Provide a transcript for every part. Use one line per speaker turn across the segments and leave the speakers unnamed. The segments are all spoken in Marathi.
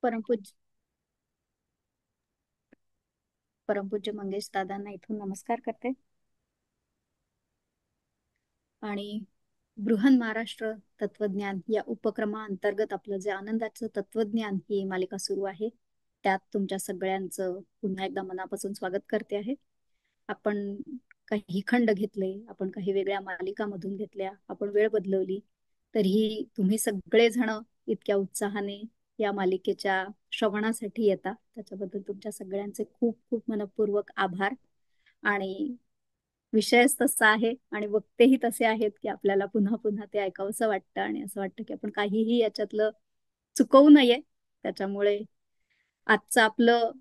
परमपूज्य परमपूज्य मंगेश दादांना इथून नमस्कार करते आणि बृहन महाराष्ट्र तत्वज्ञान या उपक्रमाअंतर्गत आपलं जे आनंदाचं तत्वज्ञान ही मालिका सुरू आहे त्यात तुमच्या सगळ्यांचं पुन्हा एकदा मनापासून स्वागत करते आहे. आपण काही खंड घेतले, आपण काही वेगळ्या मालिकामधून घेतल्या, आपण वेळ बदलवली, तरीही तुम्ही सगळेजण इतक्या उत्साहाने या मालिकेच्या श्रवणासाठी येता त्याच्याबद्दल तुमच्या सगळ्यांचे खूप खूप मनपूर्वक आभार. आणि विषयच तसा आहे आणि वक्तेही तसे आहेत की आपल्याला पुन्हा पुन्हा ते ऐकावंसं वाटतं आणि असं वाटतं की आपण काहीही याच्यातलं चुकवू नये. त्याच्यामुळे आजचं आपलं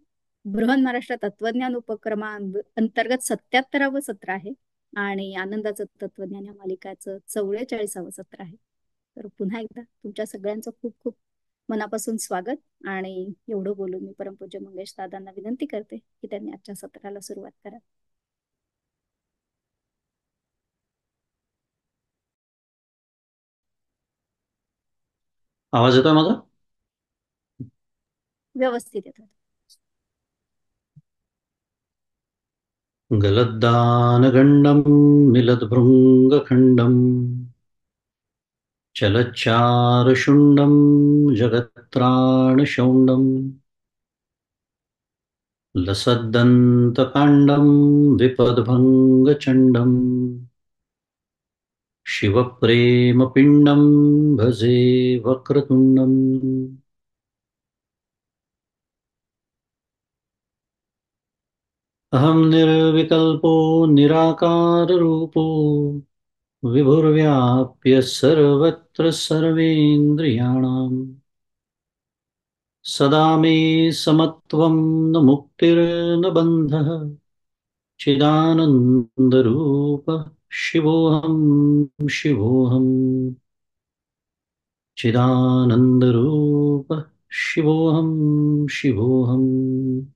बृहन महाराष्ट्र तत्वज्ञान उपक्रमा अंतर्गत 77वं सत्र आहे आणि आनंदाचं तत्वज्ञान या मालिकाचं 44वं सत्र आहे. तर पुन्हा एकदा तुमच्या सगळ्यांचं खूप खूप मनापासून स्वागत. आणि एवढं बोलून मी परमपूज्य मंगेश दादांना विनंती करते की त्यांनी आजच्या सत्राला सुरुवात करा.
आवाज येतोय माझा?
व्यवस्थित येतात.
गलद्दानगण्डं मिलद्भृङ्गखण्डं चलच्चारुषुण्डं जगत्त्राणशौण्डं लसद्दन्तकाण्डं विपद्भङ्गचण्डं शिवप्रेमपिण्डं भजे वक्रतुण्डम् अहं निर्विकल्पो निराकाररूपो विभुर्व्याप्य सर्वत्र सर्वेन्द्रियाणां सदा मे समत्वं न मुक्तिर्न बन्धः चिदानन्दरूप शिवोऽहं शिवोऽहं चिदानन्दरूप शिवोऽहं शिवोऽहम्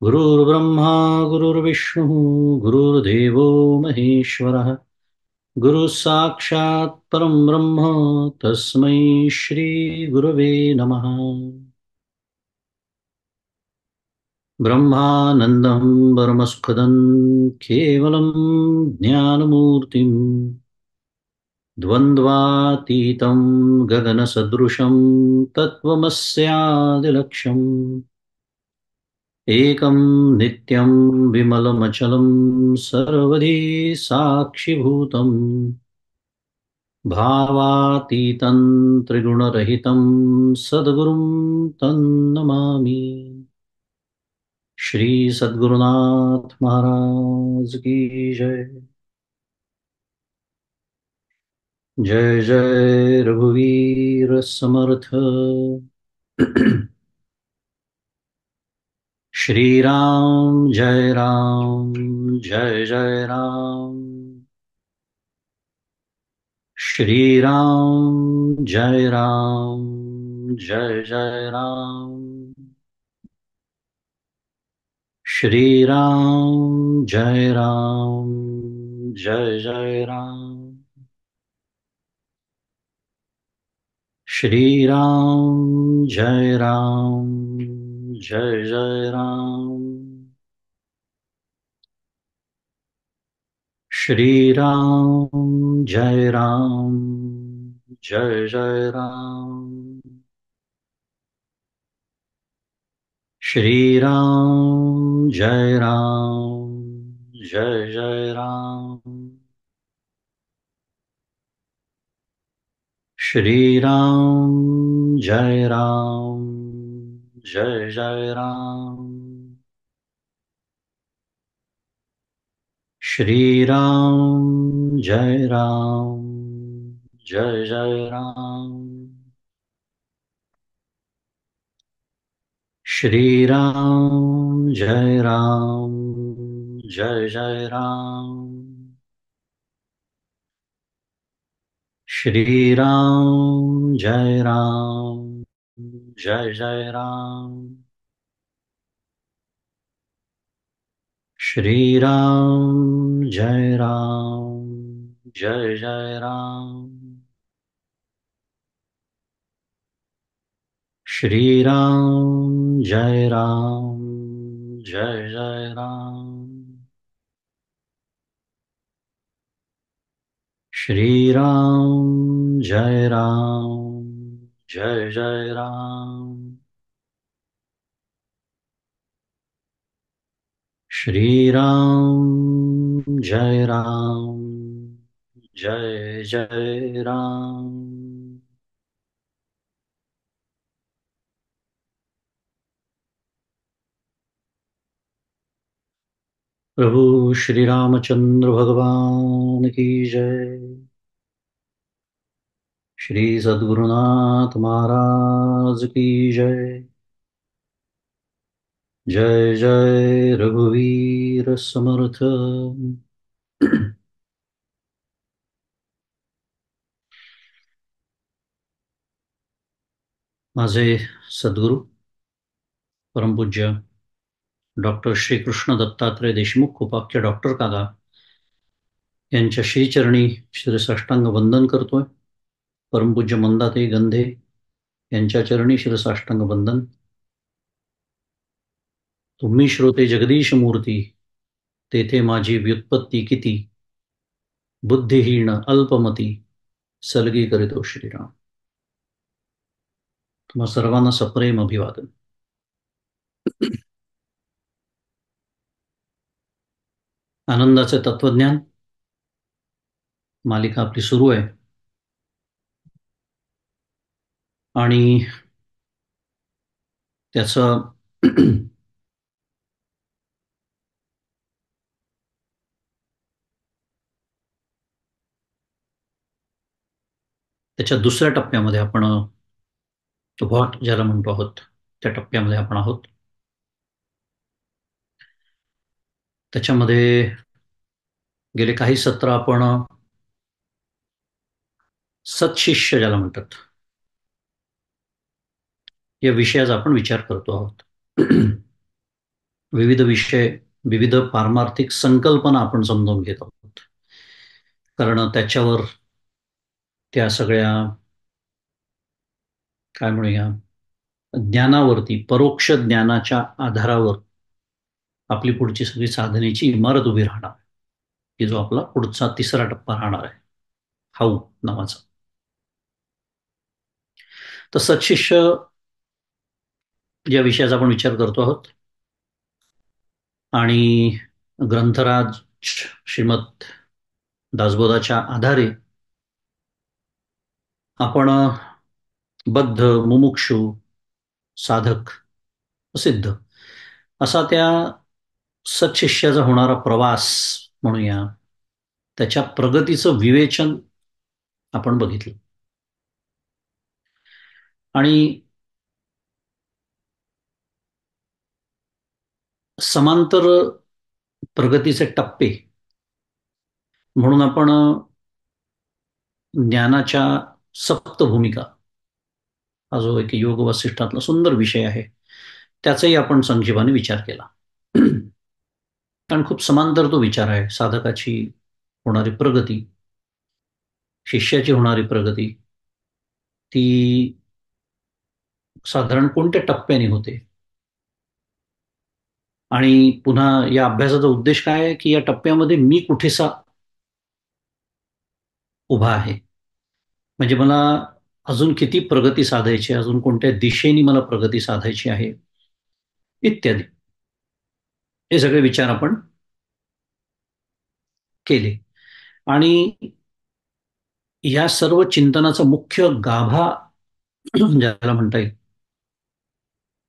गुरुर्ब्रह्मा गुरुर्विष्णुः गुरुर्देवो महेश्वरः गुरुः साक्षात् परं ब्रह्म तस्मै श्रीगुरवे नमः। ब्रह्मानन्दं परमसुखदं केवलं ज्ञानमूर्तिं द्वन्द्वातीतं गगनसदृशं तत्त्वमस्यादिलक्ष्यम् एकं नित्यं विमलमचलं सर्वधी साक्षिभूतम् भावातीतं त्रिगुणरहितं सद्गुरुं तन्नमामि। श्री सद्गुरुनाथ महाराज की जय। जय जय रघुवीर समर्थ। श्री राम जय राम जय जय राम। श्री राम जय राम जय जय राम। श्री राम जय राम जय जय राम। श्री राम जय राम जय जय राम। श्री राम जय राम जय जय राम। श्री राम जय राम जय जय राम। श्री राम जय राम जय जय राम। श्री राम जय राम जय जय राम। श्री राम जय राम जय जय राम। श्री राम जय राम जय जय राम। श्री राम जय राम जय जय राम। श्रीराम जय राम, जय जय राम। श्रीराम जय राम, जय जय राम। श्रीराम जय राम, जय जय राम। प्रभु श्री रामचंद्र भगवान की जय। श्री सद्गुरुनाथ महाराज की जय। जय जय रघुवीर समर्थ। माझे सद्गुरू परमपूज्य डॉक्टर श्रीकृष्ण दत्तात्रय देशमुख उपाख्य डॉक्टर काका यांच्या श्रीचरणी शिरसाष्टांग वंदन करतोय। परमपूज्य मंदाताई गंधे यांच्या चरणी शिरसाष्टांग वंदन। तुम्ही श्रोते जगदीश मूर्ती, तेथे माझी व्युत्पत्ती किती, बुद्धिहीन अल्पमती, सलगी करीतो श्रीराम। तुम्हा सर्वांना सप्रेम अभिवादन। आनंदाचे तत्वज्ञान मालिका आपली सुरू आहे आणि त्याचं त्याच्या दुसऱ्या टप्प्यामध्ये आपण व्हॉट ज्याला म्हणतो आहोत त्या टप्प्यामध्ये आपण आहोत। त्याच्यामध्ये गेले काही सत्र आपण सत्शिष्य ज्याला म्हणतात या विषयाचा आपण विचार करतो आहोत। विविध विषय, विविध पारमार्थिक संकल्पना आपण समजून घेत आहोत, कारण त्याच्यावर त्या सगळ्या काय म्हणूया ज्ञानावरती, परोक्ष ज्ञानाच्या आधारावर आपली पुढची सगळी साधनेची इमारत उभी राहणार, की जो आपला पुढचा तिसरा टप्पा राहणार आहे, हाऊ नावाचा। तर सत्शिष्य या विषयाचा आपण विचार करतो आहोत आणि ग्रंथराज श्रीमद दासबोधाच्या आधारे आपण बद्ध, मुमुक्षु, साधक, सिद्ध असा त्या सत्शिष्याचा होणारा प्रवास म्हणूया, त्याच्या प्रगतीचं विवेचन आपण बघितलं। आणि समांतर प्रगतीचे टप्पे म्हणून आपण ज्ञानाच्या सप्त भूमिका हा जो एक योग वसिष्ठातला सुंदर विषय आहे त्याचाही आपण संक्षेपाने विचार केला। कारण खूप समांतर तो विचार आहे। साधकाची होणारी प्रगती, शिष्याची होणारी प्रगती, ती साधारण कोणत्या टप्प्याने होते आणि पुन्हा या अभ्यासाचा उद्देश काय आहे, की या टप्प्यामध्ये मी कुठेसा उभा आहे, म्हणजे मला अजून किती प्रगती साधायची, अजून कोणत्या दिशेने मला प्रगती साधायची आहे इत्यादी, हे सगळे विचार आपण केले। आणि या सर्व चिंतनाचा मुख्य गाभा ज्याला म्हणता येईल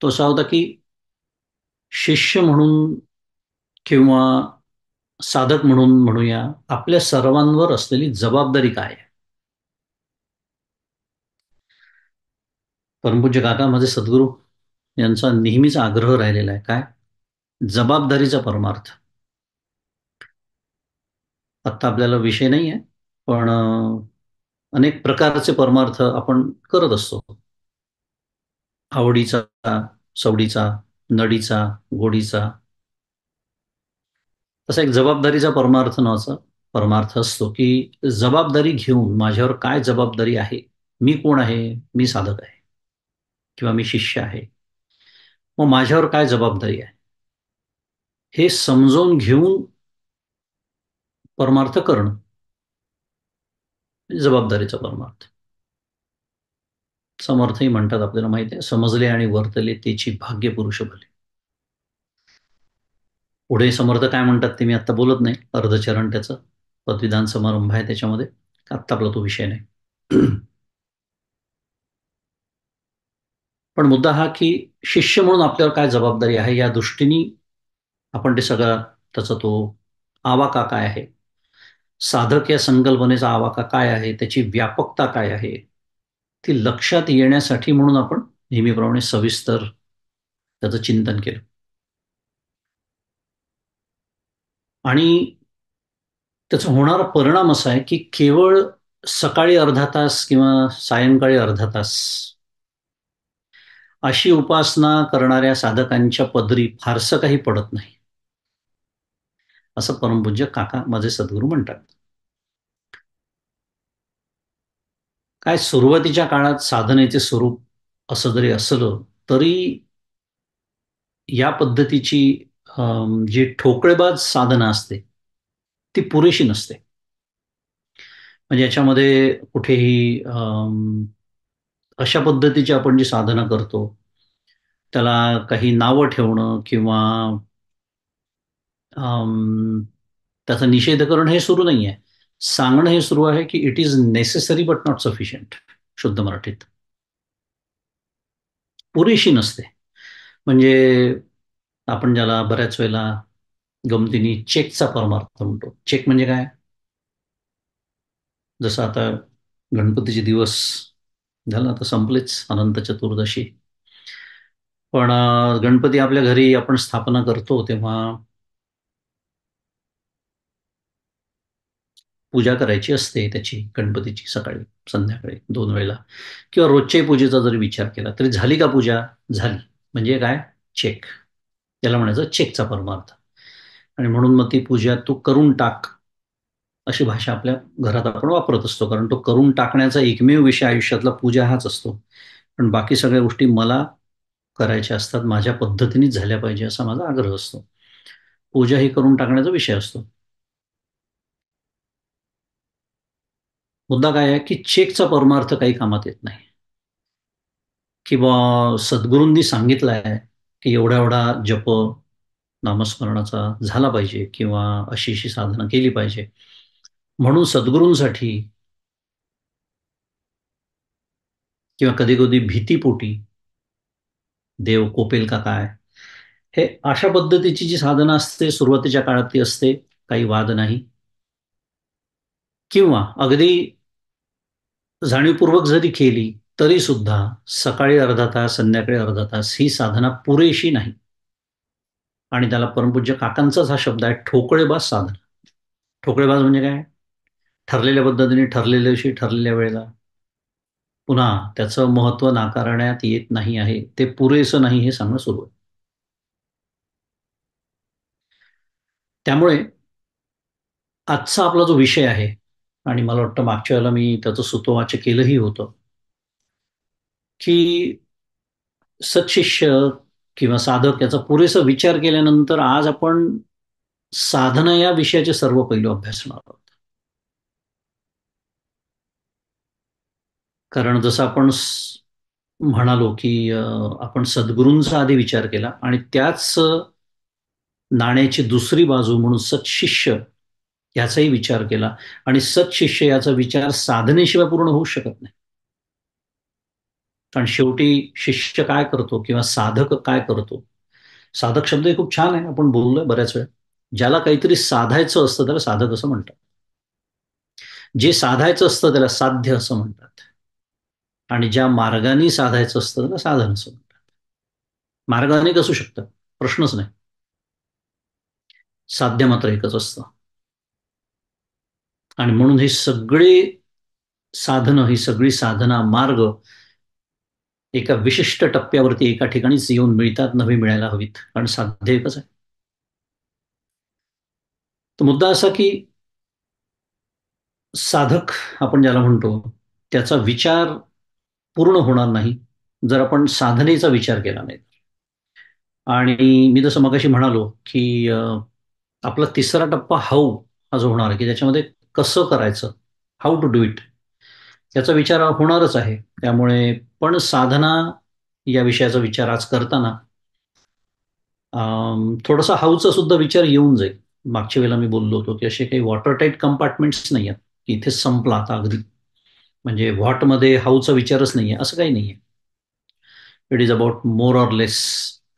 तो असा होता की शिष्य म्हणून किंवा साधक म्हणून म्हणूया, आपल्या सर्वांवर असलेली जबाबदारी काय आहे। परमपूज्य काका माझे सद्गुरू यांचा नेहमीचा आग्रह राहिलेला आहे, काय, जबाबदारीचा परमार्थ। आत्ता आपल्याला विषय नाही आहे, पण अनेक प्रकारचे परमार्थ आपण करत असतो, आवडीचा, सवडीचा, नडीचा, गोडीचा। तसा एक जबाबदारीचा परमार्थ नावाचा परमार्थ असतो, की जबाबदारी घेऊन माझ्यावर काय जबाबदारी आहे, मी कोण आहे, मी साधक आहे, किंवा मी शिष्य आहे. मग माझ्यावर काय जबाबदारी आहे हे समजावून घेऊन परमार्थ करणं म्हणजे जबाबदारीचा परमार्थ. समर्थही म्हणतात आपल्याला माहिती आहे, समजले आणि वर्तले त्याची भाग्य पुरुष भले. पुढे समर्थ काय म्हणतात ते मी आता बोलत नाही, अर्धचरण त्याचं पदविधान समारंभ आहे त्याच्यामध्ये, आत्ता आपला तो विषय नाही. पण मुद्दा हा की शिष्य म्हणून आपल्यावर काय जबाबदारी आहे या दृष्टीने आपण ते सगळं, त्याचा तो आवाका काय आहे, साधक या संकल्पनेचा आवाका काय आहे, त्याची व्यापकता काय आहे, ती लक्षात येण्यासाठी म्हणून आपण नेहमीप्रमाणे सविस्तर त्याचं चिंतन केलं. आणि त्याचा होणारा परिणाम असा आहे की केवळ सकाळी अर्धा तास किंवा सायंकाळी अर्धा तास अशी उपासना करणाऱ्या साधकांच्या पदरी फारसं काही पडत नाही, असं परमपूज्य काका माझे सद्गुरू म्हणतात. काय सुरुवातीच्या काळात साधनेचे स्वरूप असं जरी असलं तरी या पद्धतीची जी ठोकळेबाज साधना असते ती पुरेशी नसते. म्हणजे याच्यामध्ये कुठेही अशा पद्धतीची आपण जी साधना करतो त्याला काही नावं ठेवणं किंवा त्याचा निषेध करणं हे सुरू नाही आहे. सांगणं हे सुरू आहे की it is necessary but not sufficient. शुद्ध मराठीत पुरेशी नसते. म्हणजे आपण ज्याला बऱ्याच वेळेला गमतीने चेकचा परमार्थ म्हणतो. चेक म्हणजे काय? जसं आता गणपतीचे दिवस झालं, आता संपलेच, अनंत चतुर्दशी. पण गणपती आपल्या घरी आपण स्थापना करतो तेव्हा पूजा करायची असते त्याची, गणपतीची सकाळी संध्याकाळी 2 वेळेला, किंवा रोजच्याही पूजेचा जरी विचार केला तरी झाली का पूजा? झाली. म्हणजे काय? चेक. त्याला म्हणायचं चेकचा परमार्थ. आणि म्हणून मग ती पूजा तू करून टाक अशी भाषा आपल्या घरात आपण वापरत असतो, कारण तो करून टाकण्याचा एकमेव विषय आयुष्यातला पूजा हाच असतो. पण बाकी सगळ्या गोष्टी मला करायच्या असतात, माझ्या पद्धतीनेच झाल्या पाहिजे असा माझा आग्रह असतो. पूजा ही करून टाकण्याचा विषय असतो. मुद्दा काय आहे की चेकचा परमार्थ काही कामात येत नाही. किंवा सद्गुरूंनी सांगितलं आहे की एवढा एवढा जप नामस्मरणाचा झाला पाहिजे किंवा अशी अशी साधना केली पाहिजे, म्हणून सद्गुरूंसाठी किंवा कधी कधी भीतीपोटी देव कोपेल का काय, हे अशा पद्धतीची जी साधना असते सुरुवातीच्या काळात ती असते, काही वाद नाही. किंवा अगदी जाणीवपूर्वक जरी केली तरी सुद्धा सकाळी अर्धा तास संध्याकाळी अर्धा तास ही साधना पुरेशी नाही. आणि त्याला परमपूज्य काकांचाच हा शब्द आहे, ठोकळेबाज साधना. ठोकळेबाज म्हणजे काय? ठरलेल्या पद्धतीने ठरलेल्या दिवशी ठरलेल्या वेळेला पुन्हा त्याचं महत्व नाकारण्यात येत नाही आहे, ते पुरेसं नाही हे सांगणं सुरू आहे. त्यामुळे आजचा आपला जो विषय आहे, आणि मला वाटतं मागच्या वेळेला मी त्याचं सुतोवाच केलंही होतं, की सत्शिष्य किंवा साधक याचा पुरेसा विचार केल्यानंतर आज आपण साधना या विषयाचे सर्व पैलू अभ्यासणार आहोत. कारण जसं आपण म्हणालो की आपण सद्गुरूंचा आधी विचार केला आणि त्याच नाण्याची दुसरी बाजू म्हणून सत्शिष्य याचाही विचार केला. आणि सत्शिष्य याचा विचार साधनेशिवाय पूर्ण होऊ शकत नाही. कारण शेवटी शिष्य काय करतो किंवा साधक काय करतो, साधक शब्द हे खूप छान आहे, आपण बोललोय बऱ्याच वेळा. ज्याला काहीतरी साधायचं असतं त्याला साधक असं म्हणतात. जे साधायचं असतं त्याला साध्य असं म्हणतात. आणि ज्या मार्गाने साधायचं असतं त्याला साधन असं म्हणतात. मार्ग अनेक असू शकतात, प्रश्नच नाही. साध्य मात्र एकच असतं. आणि म्हणून ही सगळी साधनं, ही सगळी साधना मार्ग एका विशिष्ट टप्प्यावरती एका ठिकाणीच येऊन मिळतात, नवी मिळायला हवीत, कारण साध्य एकच आहे. तर मुद्दा असा की साधक आपण ज्याला म्हणतो त्याचा विचार पूर्ण होणार नाही जर आपण साधनेचा विचार केला नाही. आणि मी जसं मगाशी म्हणालो की आपला तिसरा टप्पा हाऊ हा जो होणार आहे की त्याच्यामध्ये कसं करायचं, हाऊ टू डू इट, याचा विचार होणारच आहे. त्यामुळे पण साधना या विषयाचा विचार आज करताना थोडासा हाऊचा सुद्धा विचार येऊन जाईल. मागच्या वेळेला मी बोललो होतो की असे काही वॉटर टाईट कंपार्टमेंट्स नाही आहेत की इथे संपला आता अगदी, म्हणजे व्हॉटमध्ये हाऊचा विचारच नाहीये असं काही नाहीये. It is about more or less,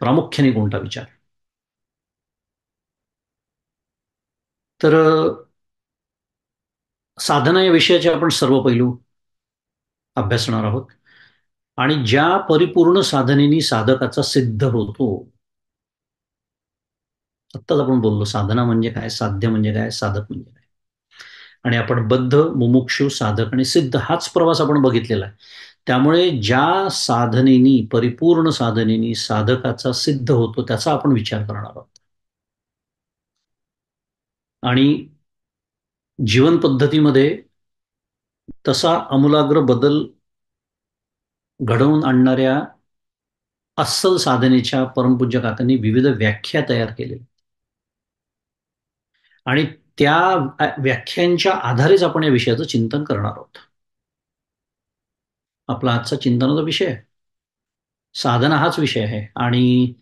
प्रामुख्याने कोणता विचार. तर साधना या विषयाचे आपण सर्व पैलू अभ्यासणार आहोत. आणि ज्या परिपूर्ण साधनेनी साधकाचा सिद्ध होतो, आत्ताच आपण बोललो साधना म्हणजे काय, साध्य म्हणजे काय, साधक म्हणजे काय. आणि आपण बद्ध, मुमुक्षु, साधक आणि सिद्ध हाच प्रवास आपण बघितलेला आहे. त्यामुळे ज्या साधनेनी, परिपूर्ण साधनेनी साधकाचा सिद्ध होतो त्याचा आपण विचार करणार आहोत. आणि जीवन पद्धतीमध्ये तसा आमूलाग्र बदल घडवून आणणाऱ्या अस्सल साधनेच्या परमपूज्य काकांनी विविध व्याख्या तयार केलेल्या आणि त्या व्याख्यांच्या आधारेच आपण या विषयाचं चिंतन करणार आहोत. आपला आजचा चिंतनाचा विषय साधना हाच विषय आहे. आणि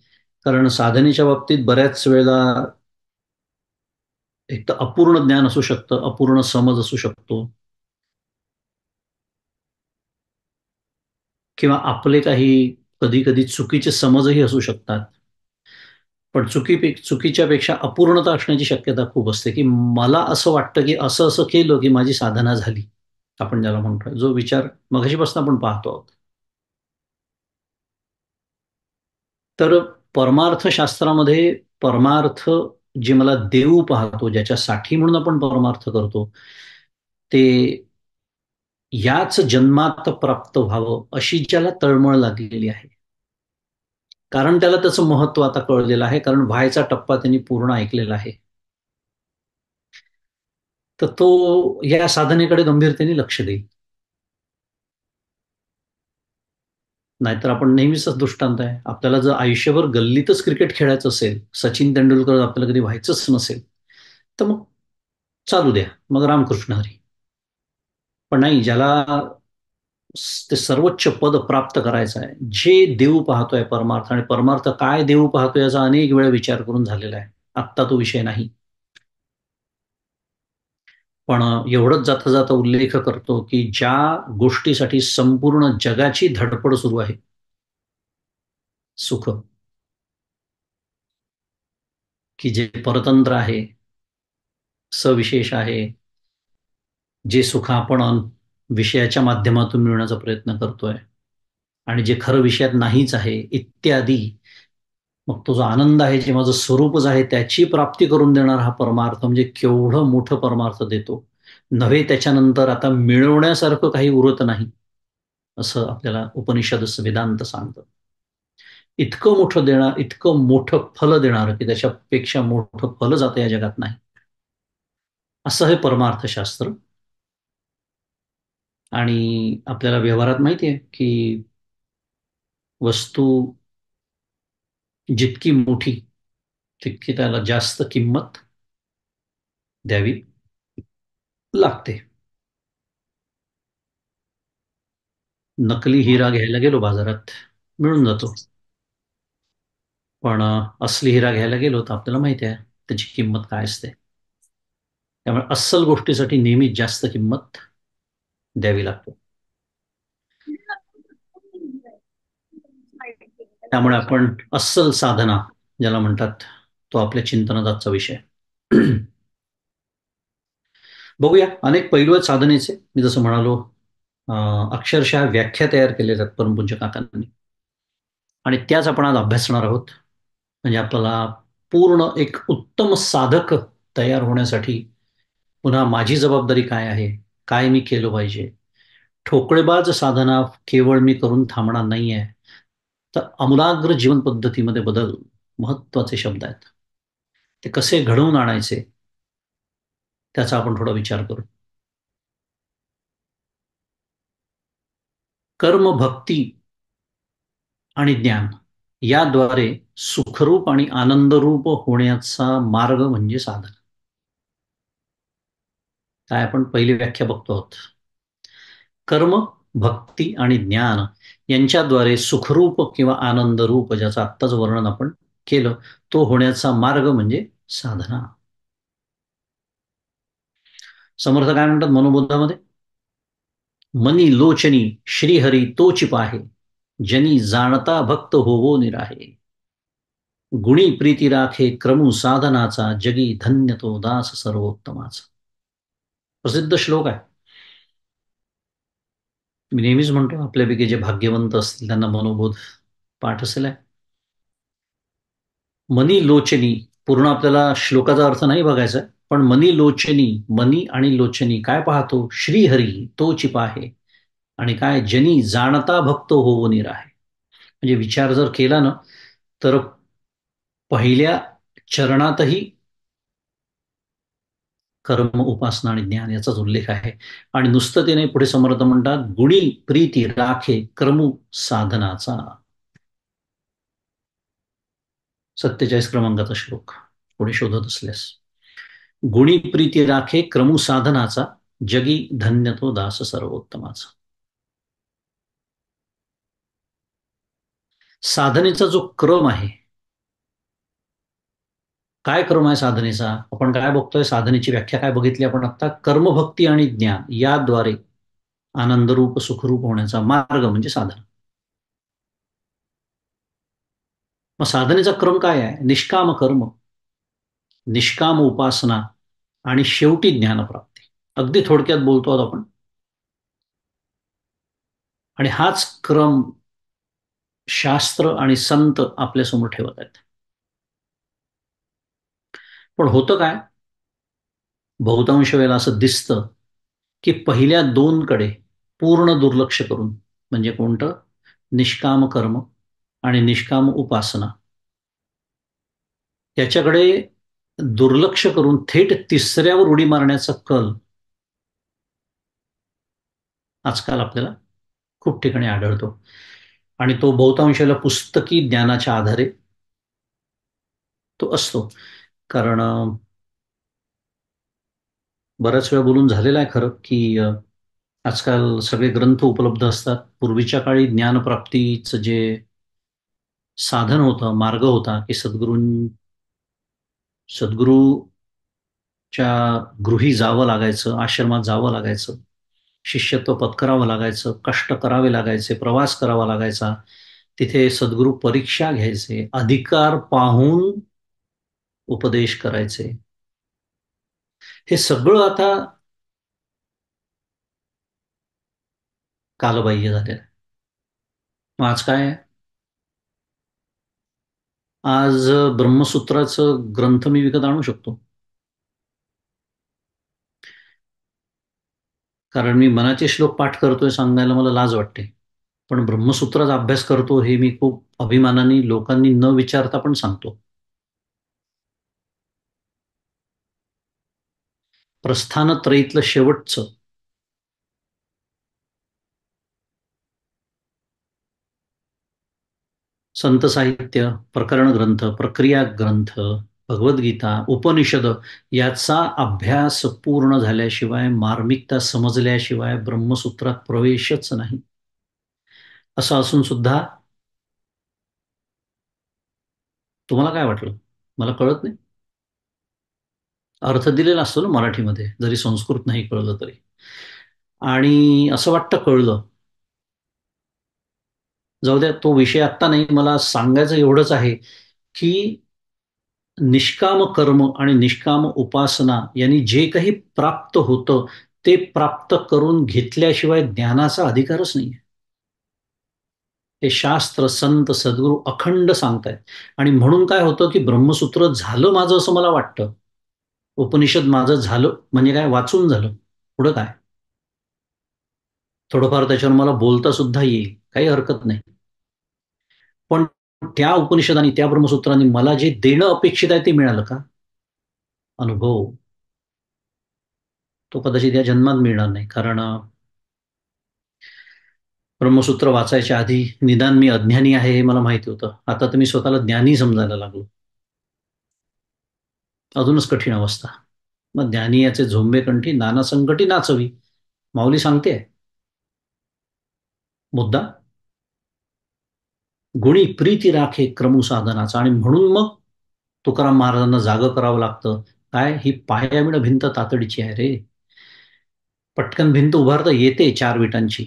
कारण साधनेच्या बाबतीत बऱ्याच वेळेला एक तर अपूर्ण ज्ञान असू शकतं, अपूर्ण समज असू शकतो, किंवा आपले काही कधी कधी चुकीचे समजही असू शकतात. पण चुकीच्या पेक्षा अपूर्णता असण्याची शक्यता खूप असते की मला असं वाटतं की असं असं केलं की माझी साधना झाली, आपण ज्याला म्हणतो जो विचार मगाशीपासून आपण पाहतो आहोत. तर परमार्थशास्त्रामध्ये परमार्थ जे मला देऊ पाहतो, ज्याच्यासाठी म्हणून आपण परमार्थ करतो, ते याच जन्मात प्राप्त व्हावं अशी ज्याला तळमळ लागलेली आहे, कारण त्याला त्याचं महत्व आता कळलेलं आहे, कारण व्हायचा टप्पा त्यांनी पूर्ण ऐकलेला आहे, तर तो या साधनेकडे गंभीरतेने लक्ष देईल. नाहीतर आपण नेहमीच दृष्टांत आहे, आपल्याला जर आयुष्यभर गल्लीतच क्रिकेट खेळायचं असेल, सचिन तेंडुलकर आपल्याला कधी व्हायचंच नसेल, तर मग चालू द्या, मग रामकृष्ण हरी. पण नाही, ज्याला ते सर्वोच्च पद प्राप्त करायचं आहे, जे देव पाहतोय परमार्थ, आणि परमार्थ काय देव पाहतोय याचा अनेक वेळा विचार करून झालेला आहे, आत्ता तो विषय नाही. पण एवढंच जाता जाता उल्लेख करतो की ज्या गोष्टीसाठी संपूर्ण जगाची धडपड सुरू आहे, सुख, की जे परतंत्र आहे, सविशेष आहे, जे सुख आपण विषयाच्या माध्यमातून मिळवण्याचा प्रयत्न करतोय, आणि जे खरं विषयात नाहीच आहे इत्यादी, मग तो जो आनंद आहे, जे माझं स्वरूपच आहे, त्याची प्राप्ती करून देणार हा परमार्थ म्हणजे केवढं मोठं परमार्थ देतो नव्हे. त्याच्यानंतर आता मिळवण्यासारखं काही उरत नाही, असं आपल्याला उपनिषद वेदांत सांगतं. इतकं मोठं देणार, इतकं मोठं फल देणार की त्याच्यापेक्षा मोठं फल जातं या जगात नाही, असं हे परमार्थशास्त्र. आणि आपल्याला व्यवहारात माहिती आहे की वस्तू जितकी मोठी तितकी त्याला जास्त किंमत द्यावी लागते. नकली हिरा घ्यायला गेलो बाजारात, मिळून जातो. पण असली हिरा घ्यायला गेलो तर आपल्याला माहिती आहे त्याची किंमत काय असते. त्यामुळे अस्सल गोष्टीसाठी नेहमीच जास्त किंमत द्यावी लागते. त्यामुळे आपण अस्सल साधना ज्याला म्हणतात, तो आपल्या चिंतनात आजचा विषय. बघूया, अनेक पैलू आहेत साधनेचे. मी जसं म्हणालो, अक्षरशः व्याख्या तयार केल्या आहेत परमपूज्य काकांनी, आणि त्याच आपण आज अभ्यासणार आहोत. म्हणजे आपल्याला पूर्ण एक उत्तम साधक तयार होण्यासाठी पुन्हा माझी जबाबदारी काय आहे, काय मी केलं पाहिजे. ठोकळेबाज साधना केवळ मी करून थांबणार नाहीये, तर आमूलाग्र जीवन पद्धतीमध्ये बदल महत्वाचे शब्द आहेत. ते कसे घडवून आणायचे त्याचा आपण थोडा विचार करू. कर्म भक्ती आणि ज्ञान याद्वारे सुखरूप आणि आनंदरूप होण्याचा मार्ग म्हणजे साधन. काय आपण पहिली व्याख्या बघतो आहोत. कर्म, भक्ती आणि ज्ञान यांच्याद्वारे सुखरूप किंवा आनंदरूप, ज्याचं आत्ताच वर्णन आपण केलं, तो होण्याचा मार्ग म्हणजे साधना. समर्थ काय म्हणतात मनोबोधामध्ये? मनी लोचनी श्रीहरी तोची पाहे, जनी जाणता भक्त होवो निराहे. गुणी प्रीती राखे क्रमू साधनाचा, जगी धन्य तो दास सर्वोत्तमाचा. प्रसिद्ध श्लोक आहे. मी नेहमीच म्हणतो आपल्यापैकी जे भाग्यवंत असतील त्यांना मनोबोध पाठ असेल आहे. मनी लोचनी, पूर्ण आपल्याला श्लोकाचा अर्थ नाही बघायचा, पण मनी लोचनी, मनी आणि लोचनी काय पाहतो? श्रीहरी तोची पाहे, आणि काय? जनी जाणता भक्त होवो निराहे. म्हणजे विचार जर केला ना, तर पहिल्या चरणातही कर्म, उपासना आणि ज्ञान याचाच उल्लेख आहे. आणि नुसतं ते नाही, पुढे समर्थ म्हणतात गुणी प्रीती राखे क्रमू साधनाचा. 47 क्रमांकाचा श्लोक पुढे शोधत असल्यास. गुणी प्रीती राखे क्रमू साधनाचा, जगी धन्य तो दास सर्वोत्तमाचा. साधनेचा जो क्रम आहे, काय क्रम आहे साधनेचा? आपण काय बघतोय? साधनेची व्याख्या काय बघितली आपण आता? कर्मभक्ती आणि ज्ञान याद्वारे आनंदरूप सुखरूप होण्याचा मार्ग म्हणजे साधन. मग साधनेचा क्रम काय आहे? निष्काम कर्म, निष्काम उपासना आणि शेवटी ज्ञानप्राप्ती. अगदी थोडक्यात बोलतो आहोत आपण. आणि हाच क्रम शास्त्र आणि संत आपल्यासमोर ठेवत आहेत. पण होतं काय? बहुतांश वेळेला असं दिसतं की पहिल्या दोनकडे पूर्ण दुर्लक्ष करून, म्हणजे कोणतं? निष्काम कर्म आणि निष्काम उपासना, याच्याकडे दुर्लक्ष करून थेट तिसऱ्यावर उडी मारण्याचा कल आजकाल आपल्याला खूप ठिकाणी आढळतो. आणि तो बहुतांशाला पुस्तकी ज्ञानाच्या आधारे तो असतो. कारण बऱ्याच वेळा बोलून झालेलं आहे खरं, की आजकाल सगळे ग्रंथ उपलब्ध असतात. पूर्वीच्या काळी ज्ञानप्राप्तीचं जे साधन होतं, मार्ग होता, की सद्गुरूच्या गृही जावं लागायचं, आश्रमात जावं लागायचं, शिष्यत्व पत्करावं लागायचं, कष्ट करावे लागायचे, प्रवास करावा लागायचा. तिथे सद्गुरू परीक्षा घ्यायचे, अधिकार पाहून उपदेश करायचे. हे सगळं आता कालबाह्य झालेलं आहे. मग आज काय आहे? आज ब्रह्मसूत्राचं ग्रंथ मी विकत आणू शकतो, कारण मी मनाचे श्लोक पाठ करतोय सांगायला मला लाज वाटते. पण ब्रह्मसूत्राचा अभ्यास करतो हे मी खूप अभिमानाने लोकांनी न विचारता पण सांगतो. प्रस्थानत्रयीतलं शेवटचं संत साहित्य, प्रकरण ग्रंथ, प्रक्रिया ग्रंथ, भगवद्गीता, उपनिषद याचा अभ्यास पूर्ण झाल्याशिवाय, मार्मिकता समजल्याशिवाय ब्रह्मसूत्रात प्रवेशच नाही. असं असून सुद्धा तुम्हाला काय वाटलं? मला कळत नाही. अर्थ दिलेला असतो ना मराठीमध्ये, जरी संस्कृत नाही कळलं तरी. आणि असं वाटतं कळलं. जाऊ द्या, तो विषय आत्ता नाही. मला सांगायचं एवढंच आहे की निष्काम कर्म आणि निष्काम उपासना यांनी जे काही प्राप्त होतं ते प्राप्त करून घेतल्याशिवाय ज्ञानाचा अधिकारच नाही. हे शास्त्र, संत, सद्गुरू अखंड सांगतायत. आणि म्हणून काय होतं की ब्रह्मसूत्र झालं माझं असं मला वाटतं, उपनिषद माझं झालं म्हणजे काय, वाचून झालं. पुढं काय? थोडंफार त्याच्यावर मला बोलता सुद्धा येईल, काही हरकत नाही. पण त्या उपनिषदांनी, त्या ब्रह्मसूत्रांनी मला जे देणं अपेक्षित आहे ते मिळालं का? अनुभव. तो कदाचित या जन्मात मिळणार नाही. कारण ब्रह्मसूत्र वाचायच्या आधी निदान मी अज्ञानी आहे हे मला माहिती होतं. आता तर मी स्वतःला ज्ञानी समजायला लागलो. अजूनच कठीण अवस्था. मग ज्ञानी याचे झोंबे कंठी नाना संकटी नाचवी. माऊली सांगते मुद्दा, गुणी प्रीती राखे क्रमू साधनाचा. आणि म्हणून मग तुकाराम महाराजांना जागं करावं लागतं. काय, ही पायाविण भिंत तातडीची आहे रे. पटकन भिंत उभारता येते 4 विटांची.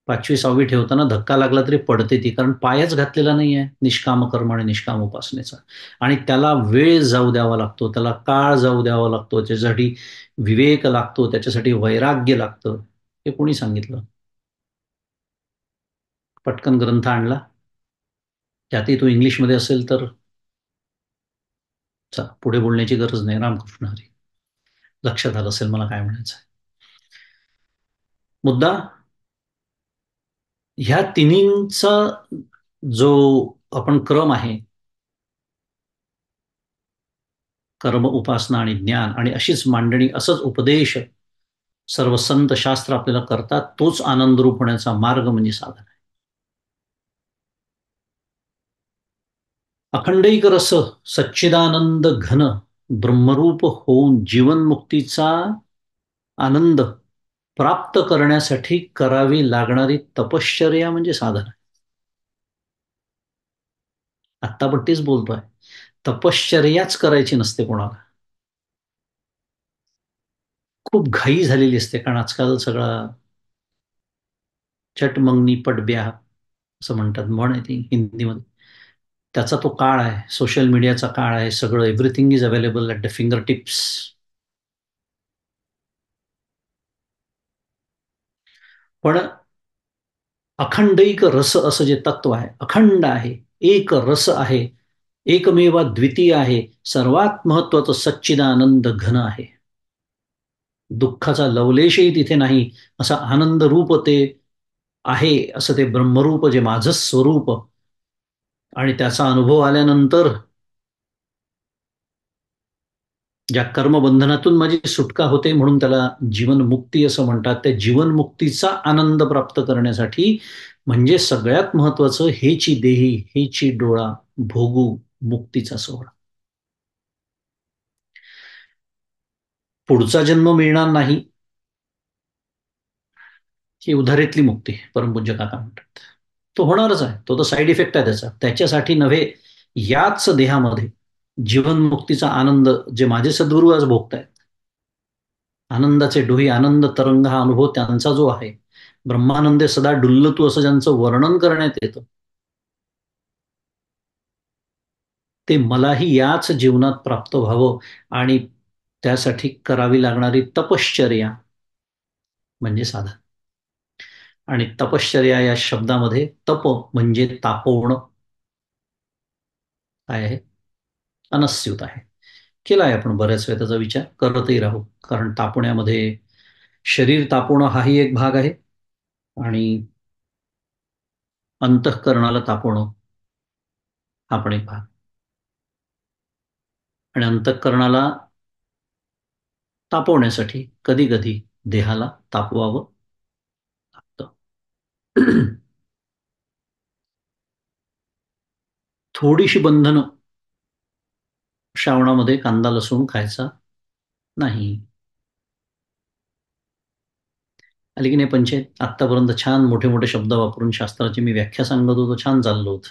5वी 6वी ठेवताना धक्का लागला तरी पडते ती, कारण पायच घातलेला नाही आहे निष्काम कर्म आणि निष्काम उपासनेचा. आणि त्याला वेळ जाऊ द्यावा लागतो, त्याला काळ जाऊ द्यावा लागतो, त्याच्यासाठी विवेक लागतो, त्याच्यासाठी वैराग्य लागतं. हे कोणी सांगितलं? पटकन ग्रंथ आणला, त्यातही तो इंग्लिशमध्ये असेल तर चला, पुढे बोलण्याची गरज नाही. रामकृष्ण हरी. लक्षात आलं असेल मला काय म्हणायचं. मुद्दा, ह्या तिन्हींचा जो आपण क्रम आहे, कर्म, उपासना आणि ज्ञान, आणि अशीच मांडणी, असंच उपदेश सर्व संत शास्त्र आपल्याला करतात, तोच आनंदरूप होण्याचा मार्ग म्हणजे साधन आहे. अखंडैक रस सच्चिदानंद घन ब्रह्मरूप होऊन जीवनमुक्तीचा आनंद प्राप्त करण्यासाठी करावी लागणारी तपश्चर्या म्हणजे साधन आहे. आत्ता पण तेच बोलतोय. तपश्चर्याच करायची नसते कोणाला. खूप घाई झालेली असते, कारण आजकाल सगळा चट मंगनी पट ब्याह असं म्हणतात, म्हण आहे ती हिंदीमध्ये. त्याचा तो काळ आहे, सोशल मीडियाचा काळ आहे. सगळं everything is available at the finger tips. पण अखंडैक रस असं जे तत्व आहे, अखंड आहे, एक रस आहे, एकमेवा द्वितीय आहे, सर्वात महत्वाचं सच्चिदानंद घन आहे. दुःखाचा लवलेशही तिथे नाही, असा आनंद रूप ते आहे, असं ते ब्रह्मरूप जे माझं स्वरूप. आणि त्याचा अनुभव आल्यानंतर ज्या कर्मबंधनातून माझी सुटका होते, म्हणून त्याला जीवनमुक्ती असं म्हणतात. त्या जीवनमुक्तीचा आनंद प्राप्त करण्यासाठी म्हणजे सगळ्यात महत्वाचं, हेची देही हेची डोळा भोगू मुक्तीचा सोहळा. पुढचा जन्म मिळणार नाही, ही उधारीतली मुक्ती परमपूज्य काका म्हणतात. तो होणारच आहे, तो तर साईड इफेक्ट आहे त्याचा. त्याच्यासाठी नव्हे, याच देहामध्ये जीवनमुक्तीचा आनंद जे माझे सद्गुरू आज भोगतायत, आनंदाचे डोही, आनंद तरंग, हा अनुभव त्यांचा जो आहे, ब्रह्मानंदे सदा डुल्लतू असं ज्यांचं वर्णन करण्यात येतं, ते मलाही याच जीवनात प्राप्त व्हावं. आणि त्यासाठी करावी लागणारी तपश्चर्या म्हणजे साधन. आणि तपश्चर्या या शब्दामध्ये तप म्हणजे तापवणं काय आहे, अनस्यूत आहे. केलाय आपण बऱ्याच वेळा त्याचा विचार करतही राहू. कारण तापण्यामध्ये शरीर तापवणं हाही एक भाग आहे, आणि अंतःकरणाला तापवणं हा पण एक भाग. आणि अंतःकरणाला तापवण्यासाठी कधी कधी देहाला तापवावं लागतं. थोडीशी बंधनं, श्रावणामध्ये कांदा लसूण खायचा नाही. आली की नाही पंचायत? आत्तापर्यंत छान मोठे मोठे शब्द वापरून शास्त्राची मी व्याख्या सांगत होतो, छान चाललो होतं.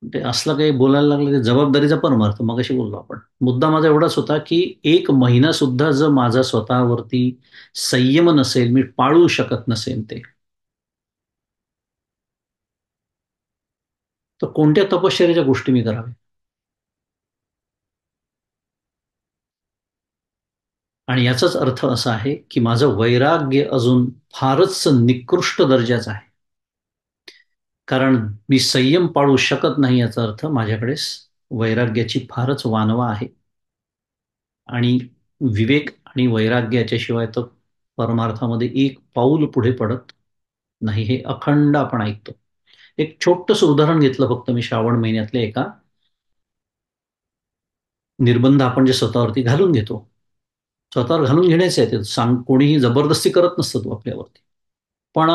ते असलं काही बोलायला लागलं ते जबाबदारीचा परमार्थ. मग अशी बोललो आपण. मुद्दा माझा एवढाच होता की 1 महिना सुद्धा जर माझा स्वतःवरती संयम नसेल, मी पाळू शकत नसेल ते, तर कोणत्या तपश्चर्याच्या गोष्टी मी कराव्या? आणि याचाच अर्थ असा आहे की माझं वैराग्य अजून फारच निकृष्ट दर्जाचं आहे. कारण मी संयम पाळू शकत नाही, याचा अर्थ माझ्याकडे वैराग्याची फारच वानवा आहे. आणि विवेक आणि वैराग्य याच्याशिवाय तर परमार्थामध्ये एक पाऊल पुढे पडत नाही, हे अखंड आपण ऐकतो. एक छोटंसं उदाहरण घेतलं फक्त मी श्रावण महिन्यातल्या एका निर्बंध आपण जे स्वतःवरती घालून घेतो, स्वतःवर घालून घेण्याचे आहे ते. सांग, कोणीही जबरदस्ती करत नसतं तो आपल्यावरती. पण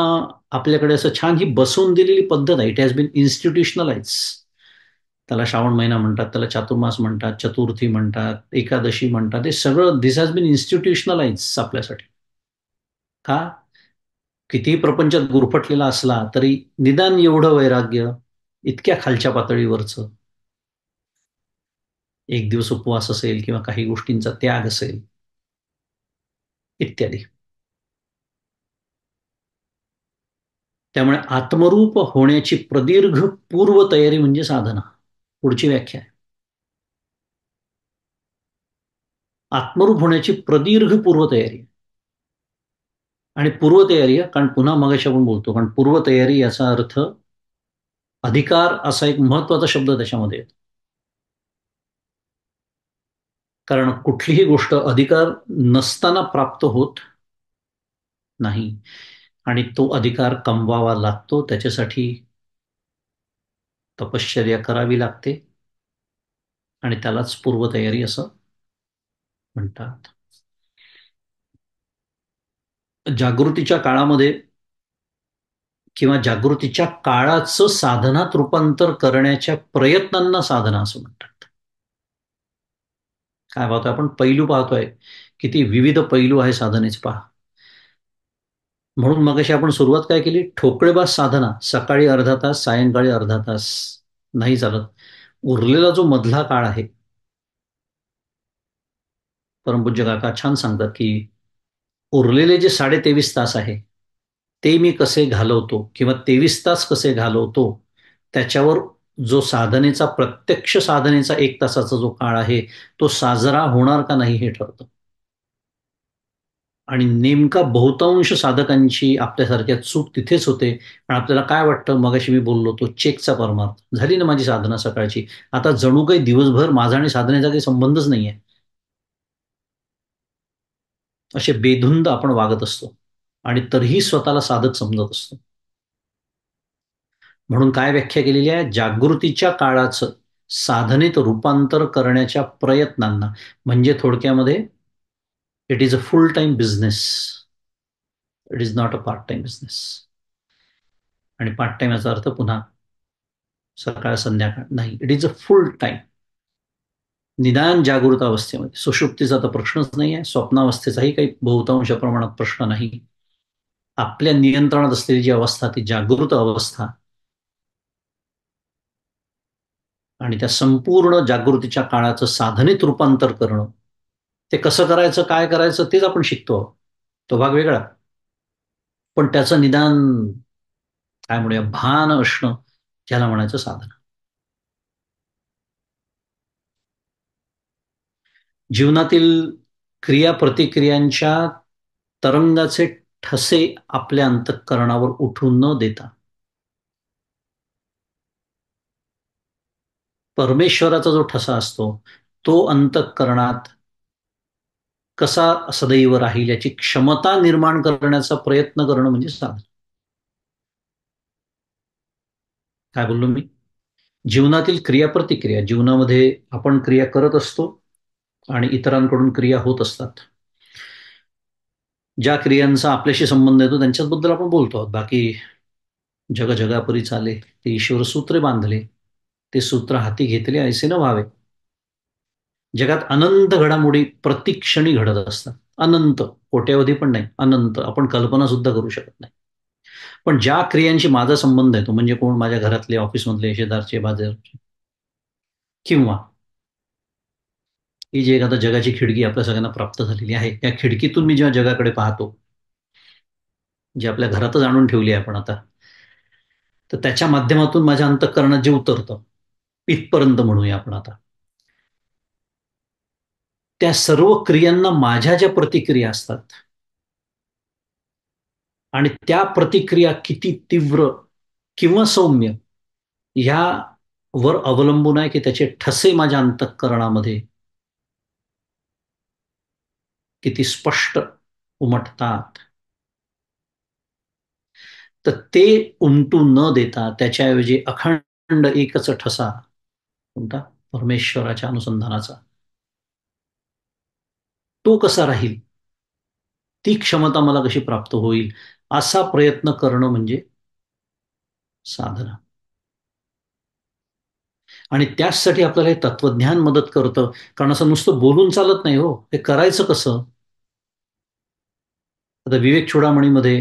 आपल्याकडे असं छान ही बसवून दिलेली पद्धत आहे. It has been institutionalize. त्याला श्रावण महिना म्हणतात, त्याला चातुर्मास म्हणतात, चतुर्थी म्हणतात, एकादशी म्हणतात. हे सगळं दिस हॅज बीन इन्स्टिट्युशनलाइज आपल्यासाठी. का? कितीही प्रपंचात गुरफटलेला असला तरी निदान एवढं वैराग्य, इतक्या खालच्या पातळीवरचं, एक दिवस उपवास असेल किंवा काही गोष्टींचा त्याग असेल इत्यादी. त्यामुळे आत्मरूप होण्याची प्रदीर्घ पूर्वतयारी म्हणजे साधना. पुढची व्याख्या आहे, आत्मरूप होण्याची प्रदीर्घ पूर्वतयारी. आणि पूर्वतयारी कारण पुन्हा मगाशी आपण बोलतो, कारण पूर्वतयारी याचा अर्थ अधिकार असा एक महत्वाचा शब्द त्याच्यामध्ये येतो. कारण कुठलीही गोष्ट अधिकार नसताना प्राप्त होत नाही, आणि तो अधिकार कमवावा लागतो. त्याच्यासाठी तपश्चर्या करावी लागते, आणि त्यालाच पूर्वतयारी असं म्हणतात. जागृतीच्या काळामध्ये किंवा जागृतीच्या काळाचं साधनात रूपांतर करण्याच्या प्रयत्नांना साधना असं म्हणतात. काय पाहतोय आपण? पैलू पाहतोय. किती विविध पैलू आहे साधनेचे पहा. म्हणून मगाशी आपण सुरुवात काय केली? ठोकळेबाज साधना, सकाळी अर्धा तास, सायंकाळी अर्धा तास नाही चालत. उरलेला जो मधला काळ आहे, परमपूज्य काका छान सांगतात की उरलेले जे 23.5 तास आहे ते मी कसे घालवतो किंवा 23 तास कसे घालवतो, त्याच्यावर जो साधनेचा, प्रत्यक्ष साधनेचा 1 तासाचा जो काळ आहे तो साजरा होणार का नाही हे ठरतं. आणि नेमका बहुतांश साधकांची आपल्यासारख्या चूक तिथेच होते. आणि आपल्याला काय वाटतं, मगाशी मी बोललो तो चेकचा परमार्थ, झाली ना माझी साधना सकाळची, आता जणू काही दिवसभर माझा आणि साधनेचा काही संबंधच नाहीये, असे बेधुंद आपण वागत असतो आणि तरीही स्वतःला साधक समजत असतो. म्हणून काय व्याख्या केलेली आहे? जागृतीच्या काळाचं साधनेत रूपांतर करण्याच्या प्रयत्नांना, म्हणजे थोडक्यामध्ये it is a full time business, it is not a part time business. आणि पार्ट टाइम याचा अर्थ पुन्हा सकाळ संध्याकाळ नाही, it is a full time. निदान जागृत अवस्थेमध्ये, सुषुप्तीचा तर प्रश्नच नाही आहे, स्वप्नावस्थेचाही काही बहुतांश प्रमाणात प्रश्न नाही. आपल्या नियंत्रणात असलेली जी अवस्था, ती जागृत अवस्था, आणि त्या संपूर्ण जागृतीच्या काळाचं साधनेत रूपांतर करणं, ते कसं करायचं, काय करायचं तेच आपण शिकतो. तो भाग वेगळा. पण त्याचं निदान काय म्हणूया, भान असणं, त्याला म्हणायचं साधना. जीवनातील क्रिया प्रतिक्रियांच्या तरंगाचे ठसे आपल्या अंतःकरणावर उठून न देता, परमेश्वराचा जो ठसा असतो तो अंतःकरणात कसा सदैव राहील याची क्षमता निर्माण करण्याचा प्रयत्न करणं म्हणजे साधना. काय बोललो मी? जीवनातील क्रिया प्रतिक्रिया, जीवनामध्ये आपण क्रिया करत असतो आणि इतरांकडून क्रिया होत असतात. ज्या क्रियांचा आपल्याशी संबंध येतो त्यांच्याबद्दल आपण बोलतो आहोत. बाकी जग जगापरी चाले, ते ईश्वर सूत्रे बांधले, ते सूत्र हाती घेतले ऐसे न व्हावे. जगात अनंत घडामोडी प्रतिक्षणी घडत असतात. अनंत, कोट्यावधी पण नाही, अनंत. आपण कल्पना सुद्धा करू शकत नाही. पण ज्या क्रियांशी माझा संबंध येतो, म्हणजे कोण? माझ्या घरातले, ऑफिसमधले, शेजारचे, बाजारचे, किंवा ही जी एखादा जगाची खिडकी आपल्या सगळ्यांना प्राप्त झालेली आहे, त्या खिडकीतून मी जेव्हा जगाकडे पाहतो, जी आपल्या घरातच आणून ठेवली आहे आपण आता, तर त्याच्या माध्यमातून माझ्या अंतःकरणात जे उतरतं, इथपर्यंत म्हणूया आपण आता, त्या सर्व क्रियांना माझ्या ज्या प्रतिक्रिया असतात, आणि त्या प्रतिक्रिया किती तीव्र किंवा सौम्य, ह्यावर अवलंबून आहे की त्याचे ठसे माझ्या अंतःकरणामध्ये किती स्पष्ट उमटतात. तर ते उमटू न देता त्याच्याऐवजी अखंड एकच ठसा, कोणता? परमेश्वराच्या अनुसंधानाचा, तो कसा राहील, ती क्षमता मला कशी प्राप्त होईल, असा प्रयत्न करणं म्हणजे साधना. आणि त्याचसाठी आपल्याला हे तत्वज्ञान मदत करतं. कारण असं नुसतं बोलून चालत नाही हो, हे करायचं कसं. आता विवेक चूडामणीमध्ये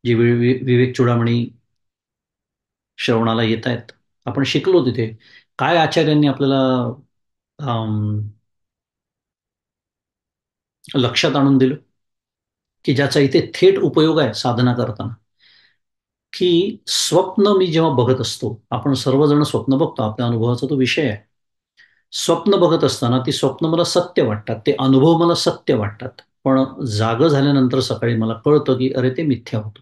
जे विवेक चूडामणी श्रवणाला येत आहेत, आपण शिकलो तिथे काय आचार्यांनी आपल्याला लक्षात आणून दिलं, की ज्याचा इथे थेट उपयोग आहे साधना करताना, की स्वप्न मी जेव्हा बघत असतो, आपण सर्वजण स्वप्न बघतो, आपल्या अनुभवाचा तो विषय आहे. स्वप्न बघत असताना ती स्वप्न मला सत्य वाटतात, ते अनुभव मला सत्य वाटतात, पण जागं झाल्यानंतर सकाळी मला कळतं की अरे ते मिथ्या होतं.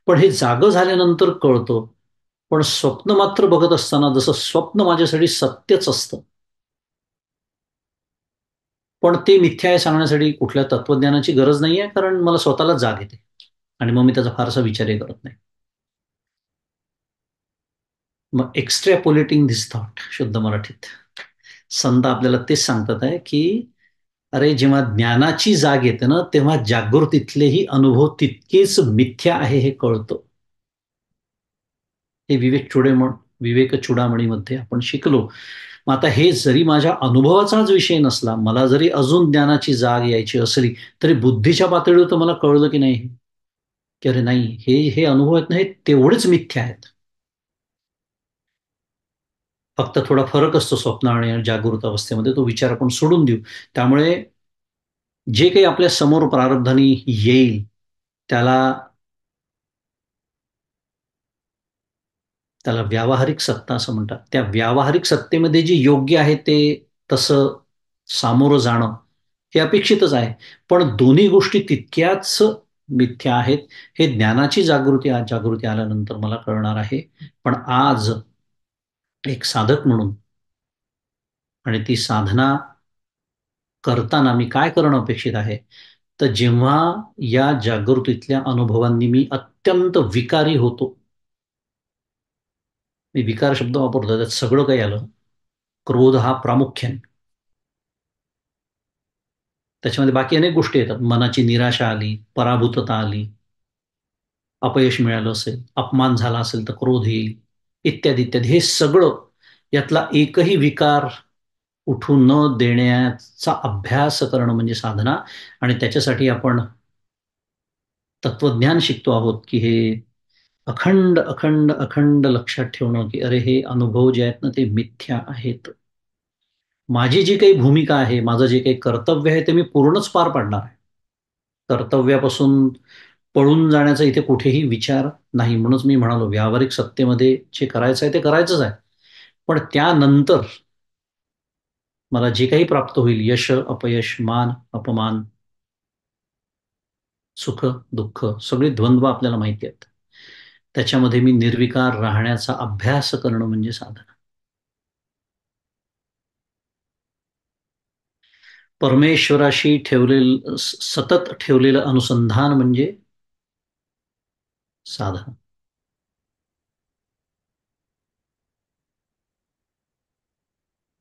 पण हे जागं झाल्यानंतर कळतं. पण स्वप्न मात्र बघत असताना जसं स्वप्न माझ्यासाठी सत्यच असतं, पण ते मिथ्या आहे सांगण्यासाठी कुठल्या तत्वज्ञानाची गरज नाही आहे, कारण मला स्वतःला जाग येते आणि मग मी त्याचा फारसा विचारही करत नाही. मग एक्स्ट्रॅपोलेटिंग धिस थॉट, शुद्ध मराठीत संत आपल्याला तेच सांगतात आहे की अरे जेव्हा ज्ञानाची जाग येते ना, तेव्हा जागृतीतलेही अनुभव तितकेच मिथ्या आहे हे कळतं. हे विवेक चुडामणीमध्ये आपण शिकलो. मग आता हे जरी माझ्या अनुभवाचाच विषय नसला, मला जरी अजून ज्ञानाची जाग यायची असली, तरी बुद्धीच्या पातळीवर तर मला कळलं की नाही, की अरे नाही, हे हे अनुभव आहेत ना, हे तेवढेच मिथ्या आहेत. फक्त थोडा फरक असतो स्वप्न आणि जागृत अवस्थेमध्ये, तो विचार आपण सोडून देऊ. त्यामुळे जे काही आपल्या समोर प्रारब्धाने येईल, त्याला त्याला व्यावहारिक सत्ता असं म्हणतात. त्या व्यावहारिक सत्तेमध्ये जे योग्य आहे ते तसं सामोरं जाणं हे अपेक्षितच आहे. पण दोन्ही गोष्टी तितक्याच मिथ्या आहेत. हे ज्ञानाची जागृती आल्यानंतर मला कळणार आहे. पण आज एक साधक म्हणून आणि ती साधना करताना मी काय करणं अपेक्षित आहे, तर जेव्हा या जागृतीतल्या अनुभवांनी मी अत्यंत विकारी होतो, मी विकार शब्द वापरतो, त्यात सगळं काही आलं. क्रोध हा प्रामुख्याने, त्याच्यामध्ये बाकी अनेक गोष्टी येतात. मनाची निराशा आली, पराभूतता आली, अपयश मिळालं असेल, अपमान झाला असेल तर क्रोध येईल, इत्यादी इत्यादी. हे सगळं, यातला एकही विकार उठू न देण्याचा अभ्यास करणं म्हणजे साधना. आणि त्याच्यासाठी आपण तत्वज्ञान शिकतो आहोत, की हे अखंड अखंड अखंड लक्षात ठेवणं, की अरे हे अनुभव जे आहेत ना, ते मिथ्या आहेत. माझी जी काही भूमिका आहे, माझं जे काही कर्तव्य आहे, ते मी पूर्णच पार पाडणार आहे. कर्तव्यापासून पळून जाण्याचा इथे कुठेही विचार नाही. म्हणूनच मी म्हणालो, व्यावहारिक सत्तेमध्ये जे करायचं आहे ते करायचंच आहे. पण त्यानंतर मला जे काही प्राप्त होईल, यश अपयश, मान अपमान, सुख दुःख, सगळे द्वंद्व आपल्याला माहिती आहेत. त्याच्यामध्ये मी निर्विकार राहण्याचा अभ्यास करणं म्हणजे साधना. परमेश्वराशी सतत ठेवलेलं अनुसंधान म्हणजे साधना.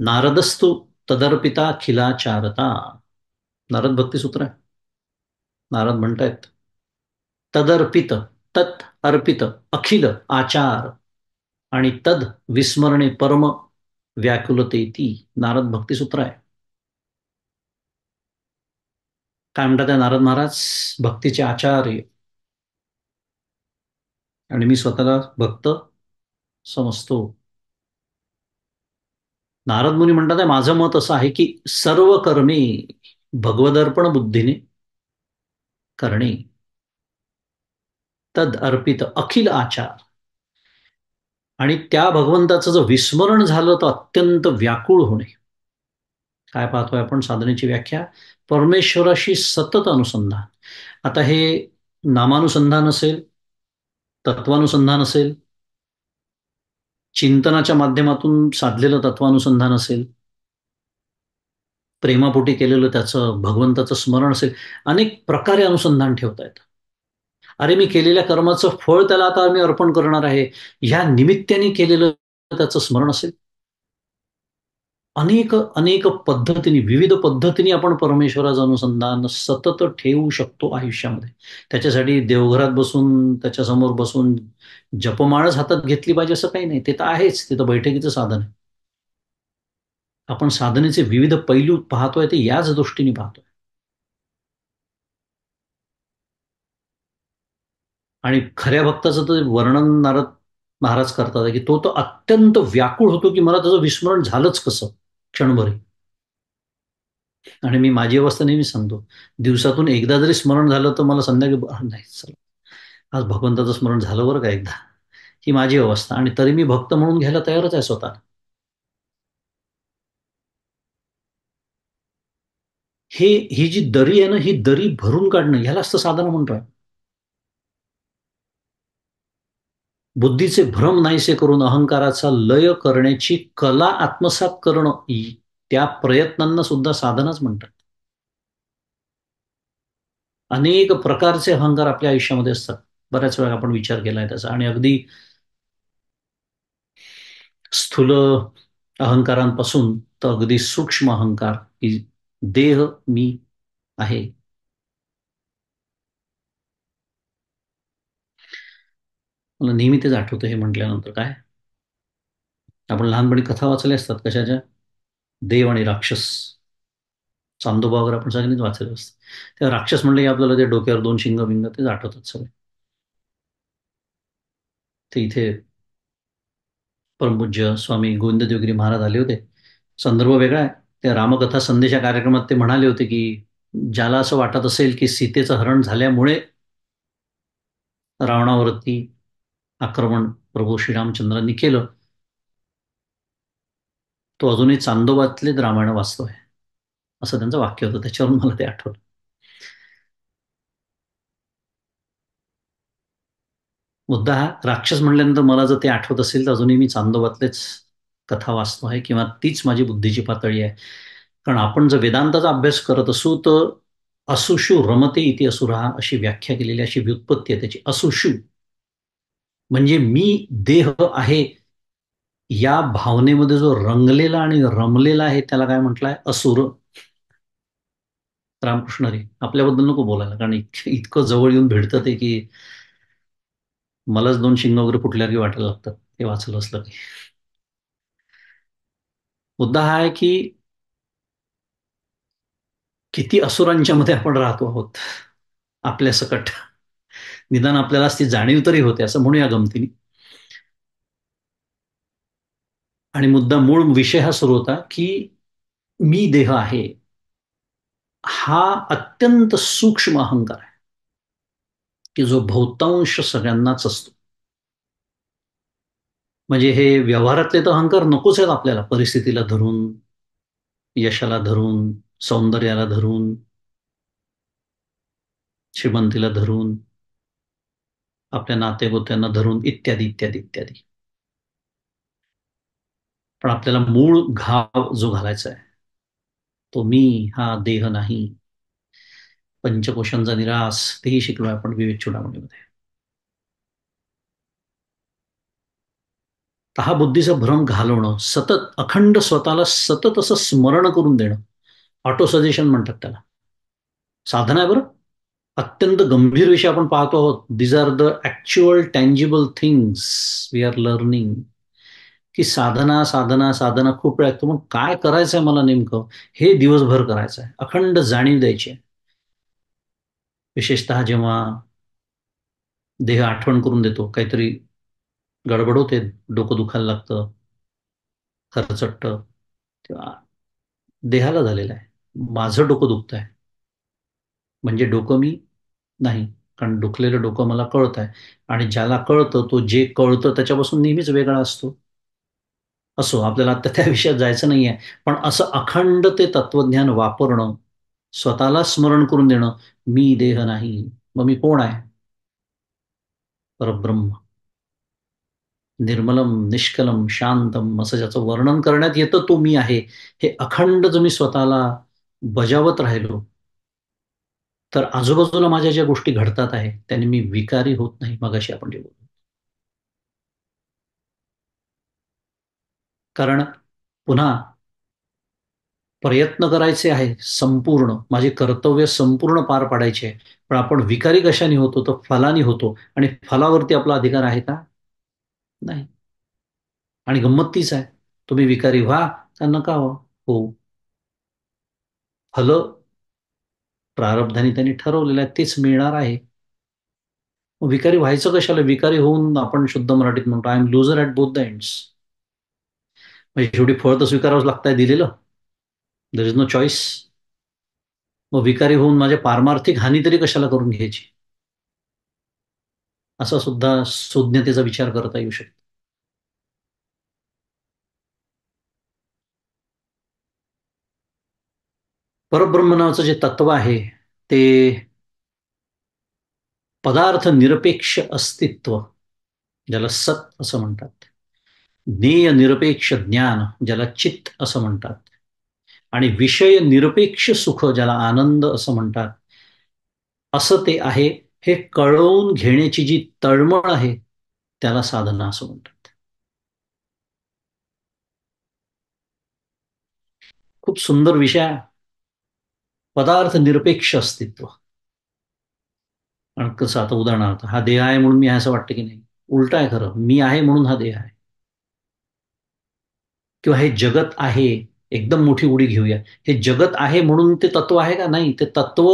नारदस्तु तदर्पिता खिलाचारता, नारद भक्तिसूत्र आहे. नारद म्हणतायत तदर्पित, तत् अर्पित अखिल आचार आणि तद विस्मरणे परम व्याकुलते ती. नारद भक्तिसूत्र आहे. काय म्हणतात त्या नारद महाराज, भक्तीचे आचार्य, आणि मी स्वतःला भक्त समजतो. नारद मुनी म्हणतात आहे, माझं मत असं आहे की सर्व कर्मे भगवदर्पण बुद्धीने करणे, तद अर्पित अखिल आचार. आणि त्या भगवंताचं जर विस्मरण झालं तर अत्यंत व्याकुळ होणे. काय पाहतोय आपण साधनेची व्याख्या, परमेश्वराशी सतत अनुसंधान. आता हे नामानुसंधान असेल, तत्वानुसंधान असेल, चिंतनाच्या माध्यमातून साधलेलं तत्वानुसंधान असेल, प्रेमापोटी केलेलं त्याचं भगवंताचं स्मरण असेल, अनेक प्रकारे अनुसंधान ठेवता येतं. अरे मी केलेल्या कर्माचं फळ त्याला आता मी अर्पण करणार आहे, ह्या निमित्ताने केलेलं त्याचं स्मरण असेल. अनेक अनेक पद्धतीने, विविध पद्धतीने आपण परमेश्वराचं अनुसंधान सतत ठेवू शकतो आयुष्यामध्ये. त्याच्यासाठी देवघरात बसून, त्याच्यासमोर बसून जपमाळच हातात घेतली पाहिजे असं काही नाही. ते तर आहेच, ते तर बैठकीचं साधन आहे. आपण साधनेचे विविध पैलू पाहतोय ते याच दृष्टीने पाहतोय. आणि खऱ्या भक्ताचं तर वर्णन नारद महाराज करतात की तो तर अत्यंत व्याकुळ होतो की मला त्याचं विस्मरण झालंच कसं क्षणभरी. आणि मी माझी अवस्था नेहमी सांगतो, दिवसातून एकदा जरी स्मरण झालं तर मला संध्याकाळी नाही चला आज भगवंताचं स्मरण झालं बरं का एकदा. ही माझी अवस्था आणि तरी मी भक्त म्हणून घ्यायला तयारच आहे स्वतः. ही जी दरी आहे ना, ही दरी भरून काढणं ह्यालाच तर साधना म्हणतोय. बुद्धीचे भ्रम नाहीसे करून अहंकाराचा लय करण्याची कला आत्मसात करणं, त्या प्रयत्नांना सुद्धा साधनाच म्हणतात. अनेक प्रकारचे अहंकार आपल्या आयुष्यामध्ये असतात. बऱ्याच वेळा आपण विचार केलाय त्याचा. आणि अगदी स्थूल अहंकारांपासून तर अगदी सूक्ष्म अहंकार की देह मी आहे. मला नेहमी तेच आठवतं हे म्हटल्यानंतर. काय आपण लहानपणी कथा वाचल्या असतात कशाच्या, देव आणि राक्षस. चांदोबा वगैरे आपण सगळ्यांनीच वाचलेलं असतं. त्या राक्षस म्हणले की आपल्याला ते डोक्यावर दोन शिंग बिंग तेच आठवतात सगळे. ते इथे परमपूज्य स्वामी गोविंददेवगिरी महाराज आले होते. संदर्भ वेगळा आहे. त्या रामकथा संदेशा कार्यक्रमात ते म्हणाले होते की ज्याला असं वाटत असेल की सीतेचं हरण झाल्यामुळे रावणावरती आक्रमण प्रभू श्रीरामचंद्रांनी केलं, तो अजूनही चांदोबातलेच रामायण वाचतोय, असं त्यांचं वाक्य होतं. त्याच्यावरून मला ते आठवलं. मुद्दा हा, राक्षस म्हणल्यानंतर मला जर ते आठवत असेल तर अजूनही मी चांदोबातलेच कथा वाचतो आहे किंवा तीच माझी बुद्धीची पातळी आहे. कारण आपण जर वेदांताचा अभ्यास करत असू तर असुषु रमते इति असुरा अशी व्याख्या केलेली, अशी व्युत्पत्ती आहे त्याची. असुषु म्हणजे मी देह आहे या भावनेमध्ये जो रंगलेला आणि रमलेला आहे त्याला काय म्हटलंय, असुर. रामकृष्ण रे, आपल्याबद्दल नको बोलायला कारण इतकं जवळ येऊन भेटतं ते की मलाच दोन शिंग वगैरे फुटल्यासारखी वाटायला लागतात ते वाचलं असलं की. मुद्दा हा आहे की किती असुरांच्या मध्ये आपण राहतो आहोत आपल्या सकट. निदान आपल्याला ती जाणीव तरी होते असं म्हणूया गमतीने. आणि मुद्दा मूळ विषय हा सुरू होता की मी देह आहे हा अत्यंत सूक्ष्म अहंकार आहे की जो बहुतांश सगळ्यांनाच असतो. म्हणजे हे व्यवहारातले तर अहंकार नकोच आहेत आपल्याला, परिस्थितीला धरून, यशाला धरून, सौंदर्याला धरून, श्रीमंतीला धरून, आपल्या नातेगोत्यांना धरून, इत्यादी इत्यादी इत्यादी. पण आपल्याला मूळ घाव जो घालायचा आहे तो मी हा देह नाही. पंचकोशांचा निराश तेही शिकलोय आपण विवेक चूडामणीमध्ये. तर हा बुद्धीचा भ्रम घालवणं, सतत अखंड स्वतःला सतत असं स्मरण करून देणं, ऑटो सजेशन म्हणतात त्याला. साधना आहे बरं. अत्यंत गंभीर विषय आपण पाहतो आहोत. These are the actual tangible things we are learning. की साधना साधना साधना खूप वेळ ऐकतो, मग काय करायचंय मला नेमकं, हे दिवसभर करायचं आहे, अखंड जाणीव द्यायची आहे. विशेषतः जेव्हा देह आठवण करून देतो, काहीतरी गडबड होते, डोकं दुखायला लागतं, खरचटतं, तेव्हा देहाला झालेलं आहे. माझं डोकं दुखत आहे म्हणजे डोकं मी नाही. कारण दुखलेलं डोकं मला कळत आहे. आणि ज्याला कळतं तो जे कळतं त्याच्यापासून नेहमीच वेगळा असतो. असो, आपल्याला आता त्या विषयात जायचं नाहीये. पण असं अखंड ते तत्वज्ञान वापरणं, स्वतःला स्मरण करून देणं, मी देह नाही. मग मी कोण आहे? परब्रह्म, निर्मलम निष्कलम शांतम असं ज्याचं वर्णन करण्यात येतं तो मी आहे. हे अखंड जर मी स्वतःला बजावत राहिलो तर आजूबाजूला माझ्या ज्या गोष्टी घडतात आहे त्याने मी विकारी होत नाही. मगाशी आपण जे बोललो, कारण पुन्हा प्रयत्न करायचे आहे संपूर्ण, माझे कर्तव्य संपूर्ण पार पाडायचे आहे. पण आपण विकारी कशाने होतो? तर फलाने होतो. आणि फलावरती आपला अधिकार आहे का? नाही. आणि गंमत तीच आहे, तुम्ही विकारी व्हा का नका हो, फल प्रारब्धाने त्यांनी ठरवलेलं आहे, तेच मिळणार आहे. मग विकारी व्हायचं कशाला? विकारी होऊन आपण शुद्ध मराठीत म्हणतो, I am loser at both the ends. म्हणजे शेवटी फळ तर स्वीकारावंच लागतंय दिलेलं. There is no choice. मग विकारी होऊन माझ्या पारमार्थिक हानी तरी कशाला करून घ्यायची? असा सुद्धा सुज्ञतेचा विचार करता येऊ शकतो. परब्रह्म नावाचं जे तत्व आहे ते पदार्थ निरपेक्ष अस्तित्व, ज्याला सत असं म्हणतात, ज्ञेय निरपेक्ष ज्ञान, ज्याला चित्त असं म्हणतात, आणि विषय निरपेक्ष सुख, ज्याला आनंद असं म्हणतात, असं ते आहे. हे कळवून घेण्याची जी तळमळ आहे त्याला साधना असं म्हणतात. खूप सुंदर विषय आहे. पदार्थ निरपेक्ष अस्तित्व. आणि कसं, आता उदाहरणार्थ, हा देह आहे म्हणून मी आहे असं वाटतं की नाही? उलट आहे खरं, मी आहे म्हणून हा देह आहे. किंवा हे जगत आहे, एकदम मोठी उडी घेऊया, हे जगत आहे म्हणून ते तत्व आहे का? नाही, ते तत्व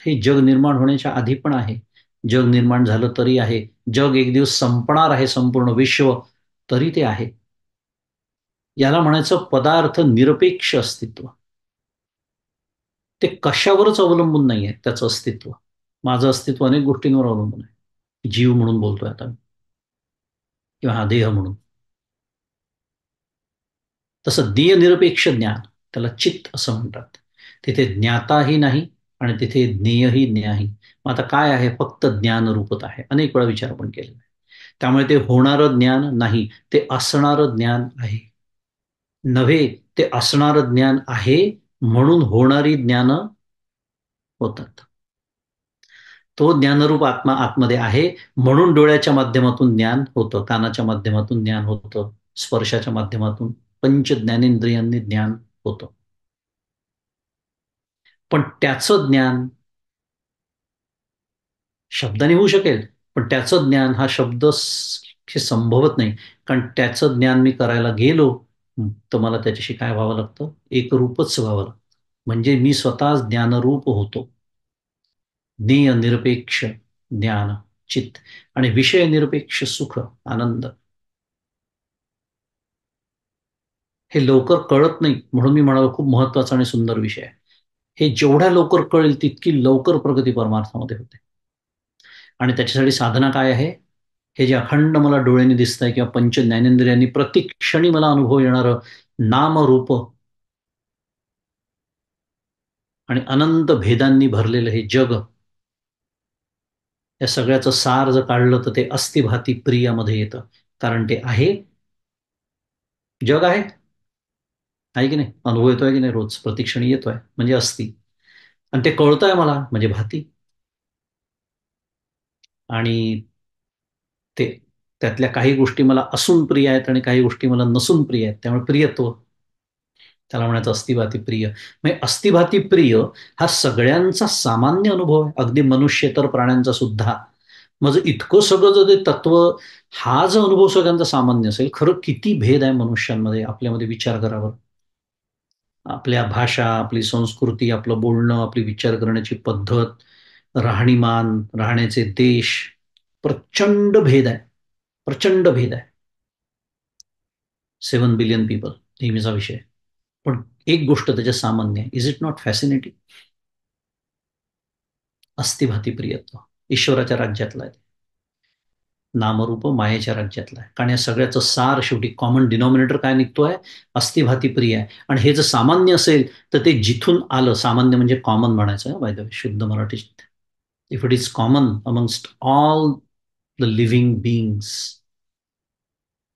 हे जग निर्माण होण्याच्या आधी पण आहे. जग निर्माण झालं तरी आहे. जग एक दिवस संपणार आहे, संपूर्ण विश्व, तरी ते आहे. याला म्हणायचं पदार्थ निरपेक्ष अस्तित्व. ते कशावरच अवलंबून नाही आहे त्याचं अस्तित्व. माझं अस्तित्व अनेक गोष्टींवर अवलंबून आहे. जीव म्हणून बोलतोय आता, किंवा हा देह म्हणून. तसं देह निरपेक्ष ज्ञान, त्याला चित्त असं म्हणतात. तिथे ज्ञाताही नाही आणि तिथे ज्ञेयही नाही. मग आता काय आहे? फक्त ज्ञानरूपत आहे. अनेक वेळा विचार आपण केलेला आहे. त्यामुळे ते होणारं ज्ञान नाही, ते असणारं ज्ञान आहे. नव्हे, ते असणारं ज्ञान आहे म्हणून होणारी ज्ञान होतात. तो ज्ञानरूप आत्मा आतमध्ये आहे म्हणून डोळ्याच्या माध्यमातून ज्ञान होतं, कानाच्या माध्यमातून ज्ञान होतं, स्पर्शाच्या माध्यमातून पंच ज्ञानेंद्रियांनी ज्ञान होतं. पण त्याचं ज्ञान शब्दाने होऊ शकेल, पण त्याचं ज्ञान हा शब्द हे संभवत नाही. कारण त्याचं ज्ञान मी करायला गेलो तर मला त्याच्याशी काय व्हावं लागतं? एकरूपच व्हावं लागतं. म्हणजे मी स्वतः ज्ञानरूप होतो. ज्ञेय निरपेक्ष ज्ञान, चित्त, आणि विषय निरपेक्ष सुख, आनंद. हे लवकर कळत नाही, म्हणून मी म्हणालो खूप महत्वाचा आणि सुंदर विषय आहे. हे जेवढ्या लवकर कळेल तितकी लवकर प्रगती परमार्थामध्ये होते. आणि त्याच्यासाठी साधना काय आहे? हे जे अखंड मला डोळ्यांनी दिसतंय किंवा पंच ज्ञानेंद्रियांनी प्रति क्षणी मला अनुभव येणारं नामरूप आणि अनंत भेदांनी भरलेलं हे जग, या सगळ्याचं सार जर काढलं तर ते अस्तिभाती प्रियामध्ये येतं. कारण ते आहे, जग आहे की नाही? अनुभव येतोय की नाही? रोज प्रतिक्षणी येतोय म्हणजे अस्ति. आणि ते कळतंय मला म्हणजे भाती. आणि ते त्यातल्या काही गोष्टी मला असून प्रिय आहेत आणि काही गोष्टी मला नसून प्रिय आहेत. त्यामुळे प्रियत्व, त्याला म्हणायचं अस्तिभाती प्रिय. म्हणजे अस्तिभाती प्रिय हा सगळ्यांचा सामान्य अनुभव आहे, अगदी मनुष्येतर प्राण्यांचा सुद्धा. मग इतकं सगळं जर ते तत्व, हा जो अनुभव सगळ्यांचा सामान्य असेल, खरं किती भेद आहे मनुष्यांमध्ये, आपल्यामध्ये विचार करावा. आपल्या भाषा, आपली संस्कृती, आपलं बोलणं, आपली विचार करण्याची पद्धत, राहणीमान, राहण्याचे देश, प्रचंड भेद आहे. प्रचंड भेद आहे. 7 बिलियन पीपल, नेहमीचा विषय. पण एक गोष्ट त्याच्या सामान्य आहे. Is it not fascinating? अस्तिभाती प्रियत्व ईश्वराच्या राज्यातला आहे. नामरूप मायेच्या राज्यातला आहे. कारण या सगळ्याचं सार शेवटी कॉमन डिनॉमिनेटर काय निघतोय? अस्तिभाती प्रिय आहे. आणि हे जर सामान्य असेल तर ते जिथून आलं, सामान्य म्हणजे कॉमन म्हणायचं बाय द वे, शुद्ध मराठीत. If it is common amongst all the living beings,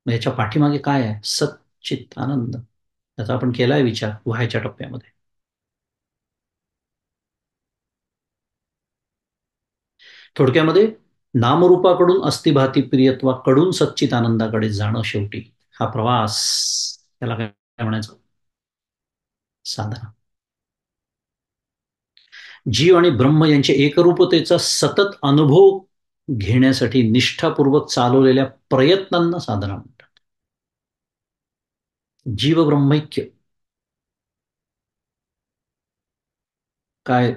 याच्या पाठीमागे काय आहे? सच्चित आनंद. त्याचा आपण केलाय विचार व्हायच्या टप्प्यामध्ये. थोडक्यामध्ये, नामरूपाकडून अस्तिभाती प्रियत्वाकडून सच्चित आनंदाकडे जाणं, शेवटी हा प्रवास, त्याला काय म्हणायचं? साधना. जीव आणि ब्रह्म यांच्या एकरूपतेचा सतत अनुभव घेण्यासाठी निष्ठापूर्वक चालवलेल्या प्रयत्नांना साधना म्हणतात. जीव ब्रह्मैक्य काय,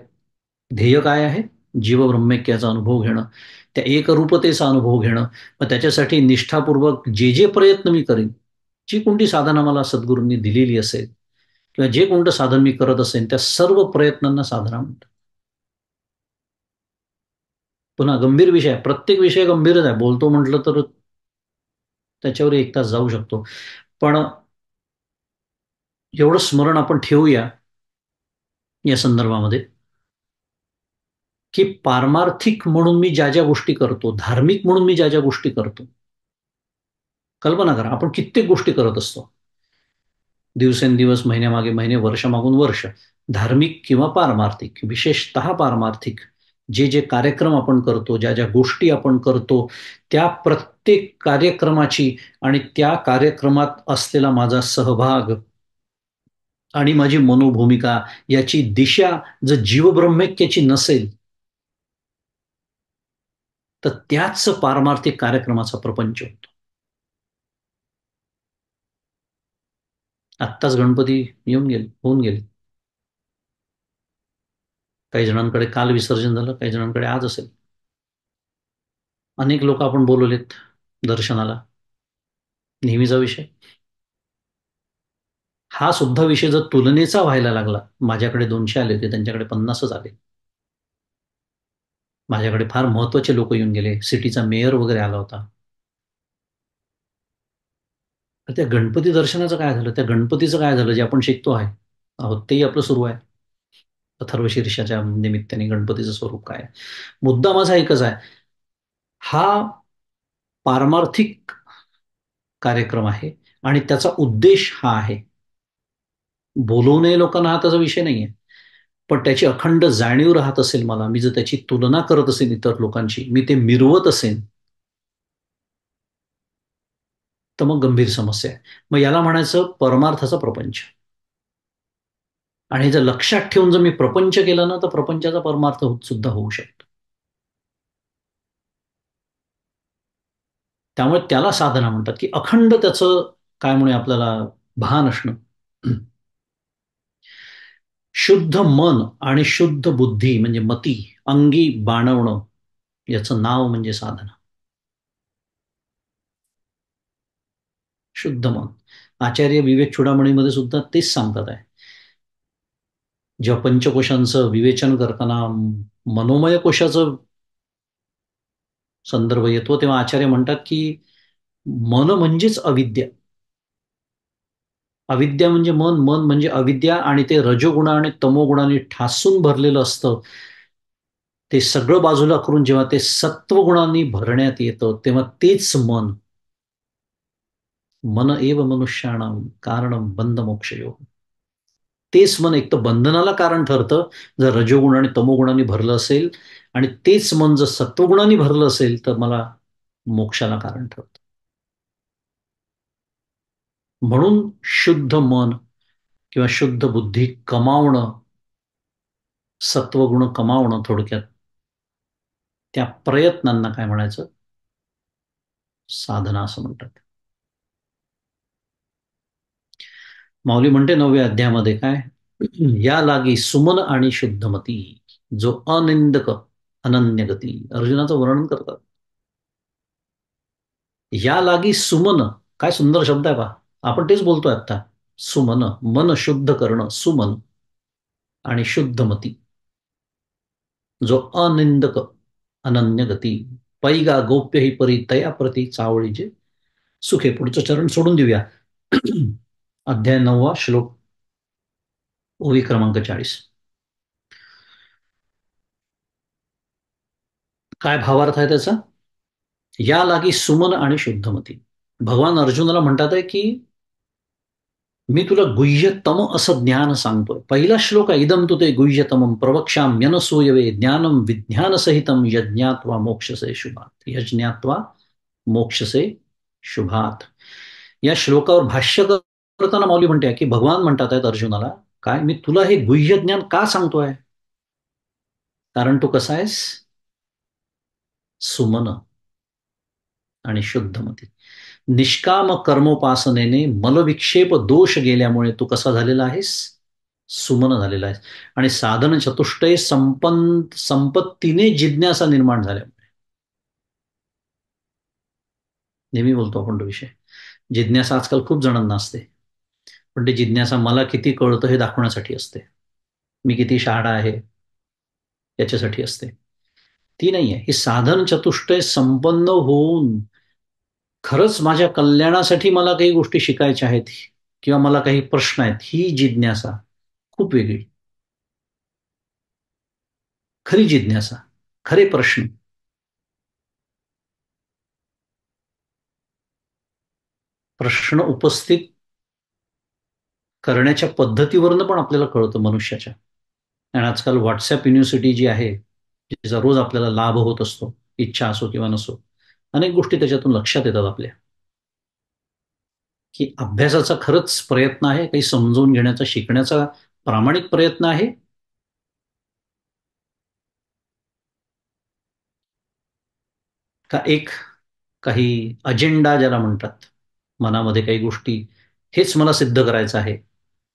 ध्येय काय आहे? जीव ब्रह्मैक्याचा अनुभव घेणं, त्या एकरूपतेचा अनुभव घेणं. मग त्याच्यासाठी निष्ठापूर्वक जे जे प्रयत्न मी करीन, जी कोणती साधना मला सद्गुरूंनी दिलेली असेल किंवा जे कोणतं साधन मी करत असेल, त्या सर्व प्रयत्नांना साधना म्हणतात. पुन्हा गंभीर विषय आहे, प्रत्येक विषय गंभीरच आहे. बोलतो म्हटलं तर त्याच्यावर एक तास जाऊ शकतो. पण एवढं स्मरण आपण ठेवूया या संदर्भामध्ये, की पारमार्थिक म्हणून मी ज्या ज्या गोष्टी करतो, धार्मिक म्हणून मी ज्या ज्या गोष्टी करतो, कल्पना करा आपण कित्येक गोष्टी करत असतो, दिवसेंदिवस, महिन्यामागे महिने, वर्षामागून वर्ष, धार्मिक किंवा पारमार्थिक. विशेषतः पारमार्थिक जे जे कार्यक्रम आपण करतो, ज्या ज्या गोष्टी आपण करतो, त्या प्रत्येक कार्यक्रमाची आणि त्या कार्यक्रमात असलेला माझा सहभाग आणि माझी मनोभूमिका याची दिशा जर जीवब्रह्मैक्याची नसेल, तर त्याच पारमार्थिक कार्यक्रमाचा प्रपंच होतो. आत्ताच गणपती येऊन गेले, होऊन गेले. काही जणांकडे काल विसर्जन झालं, काही जणांकडे आज असेल. अनेक लोक आपण बोलवलेत दर्शनाला, नेहमीचा विषय. हा सुद्धा विषय जर तुलनेचा व्हायला लागला, माझ्याकडे 200 आले होते, त्यांच्याकडे 50च आले. माझ्याकडे फार महत्वाचे लोक येऊन गेले, सिटीचा मेयर वगैरे आला होता. तर त्या गणपती दर्शनाचं काय झालं, त्या गणपतीचं काय झालं, जे आपण शिकतो आहे आहोत, तेही आपलं सुरू आहे. अथर्वशीर्षाच्या निमित्ताने गणपतीचं स्वरूप काय आहे. मुद्दा माझा एकच आहे, हा पारमार्थिक कार्यक्रम आहे आणि त्याचा उद्देश हा आहे. बोलवू नये लोकांना, हा त्याचा विषय नाहीये. पण त्याची अखंड जाणीव राहत असेल मला, मी जर त्याची तुलना करत असेल इतर लोकांची, मी ते मिरवत असेल, तर मग गंभीर समस्या आहे. मग याला म्हणायचं परमार्थाचा प्रपंच. आणि जर लक्षात ठेवून जर मी प्रपंच केला ना, तर प्रपंचाचा परमार्थ सुद्धा होऊ शकतो. त्यामुळे त्याला साधना म्हणतात, की अखंड त्याचं काय म्हणे आपल्याला भान असणं. शुद्ध मन आणि शुद्ध बुद्धी म्हणजे मती अंगी बाणवणं, याचं नाव म्हणजे साधना. शुद्ध मन. आचार्य विवेक चूडामणीमध्ये सुद्धा तेच सांगतात आहे. जेव्हा पंचकोशांचं विवेचन करताना मनोमय कोशाचं संदर्भ येतो, तेव्हा आचार्य म्हणतात की मन म्हणजेच अविद्या. अविद्या म्हणजे मन, मन म्हणजे अविद्या, आणि ते रजोगुणा आणि तमोगुणाने ठासून भरलेलं असतं. ते सगळं बाजूला करून जेव्हा ते सत्वगुणांनी भरण्यात येतं, तेव्हा तेच मन. मन एव मनुष्याणाम कारणम बंध मोक्षयो. तेच मन एक तर बंधनाला कारण ठरतं, जर रजोगुण आणि तमोगुणांनी भरलं असेल, आणि तेच मन जर सत्वगुणांनी भरलं असेल, तर मला मोक्षाला कारण ठरतं. म्हणून शुद्ध मन किंवा शुद्ध बुद्धी कमावणं, सत्वगुण कमावणं, थोडक्यात त्या प्रयत्नांना काय म्हणायचं, साधना असं म्हणतात. माऊली म्हणते 9व्या अध्यायामध्ये काय, या लागी सुमन आणि शुद्धमती, जो अनिंदक अनन्य गती. अर्जुनाचं वर्णन करतात. या लागी सुमन, काय सुंदर शब्द आहे पहा. आपण तेच बोलतोय आता. सुमन, मन शुद्ध करणं, सुमन आणि शुद्धमती, जो अनिंदक अनन्य गती, पैगा गोप्य ही परी तया प्रती चावळीचे सुखे. पुढचं चरण सोडून देऊया. अध्याय 9वा श्लोक, ओवी क्रमांक 40. काय भावार्थ आहे त्याचा? या लागी सुमन आणि शुद्धमती. भगवान अर्जुनाला म्हणतात आहे की मी तुला गुह्यतम असं ज्ञान सांगतोय. पहिला श्लोक आहे, इदम तु ते गुह्यतमं प्रवक्ष्याम्यनसूयवे ज्ञानम विज्ञानसहितम यज्ञात्वा मोक्षसे शुभात. यज्ञात्वा मोक्षसे शुभात. या श्लोकावर भाष्य करताना माऊली म्हणते की भगवान म्हणतात आहेत अर्जुनाला, काय मी तुला हे गुह्य ज्ञान का सांगतोय, कारण तू कसा आहेस? सुमन आणि शुद्धमती. निष्काम कर्मोपासनेने मलविक्षेप दोष गेल्यामुळे तू कसा झालेला आहेस? सुमन झालेला आहेस. आणि साधन चतुष्टय संपत्तीने जिज्ञासा निर्माण झाल्यामुळे, नेहमी बोलतो आपण तो विषय, जिज्ञासा आजकाल खूप जणांना असते. पण ते जिज्ञासा मला किती कळतं हे दाखवण्यासाठी असते, मी किती शहाणा आहे याच्यासाठी असते. ती नाही आहे. ही साधन चतुष्टय संपन्न होऊन खरंच माझ्या कल्याणासाठी मला काही गोष्टी शिकायच्या आहेत किंवा मला काही प्रश्न आहेत, ही जिज्ञासा खूप वेगळी. खरी जिज्ञासा, खरे प्रश्न, प्रश्न उपस्थित करण्याच्या पद्धतीवरनं पण आपल्याला कळतं मनुष्याच्या. आणि आजकाल व्हॉट्सअप युनिव्हर्सिटी जी आहे, जिचा रोज आपल्याला लाभ होत असतो, इच्छा असो किंवा नसो, अनेक गोष्टी त्याच्यातून लक्षात येतात आपल्या, की अभ्यासाचा खरंच प्रयत्न आहे, काही समजून घेण्याचा, शिकण्याचा प्रामाणिक प्रयत्न आहे, का एक काही अजेंडा ज्याला म्हणतात, मनामध्ये काही गोष्टी, हेच मला सिद्ध करायचं आहे,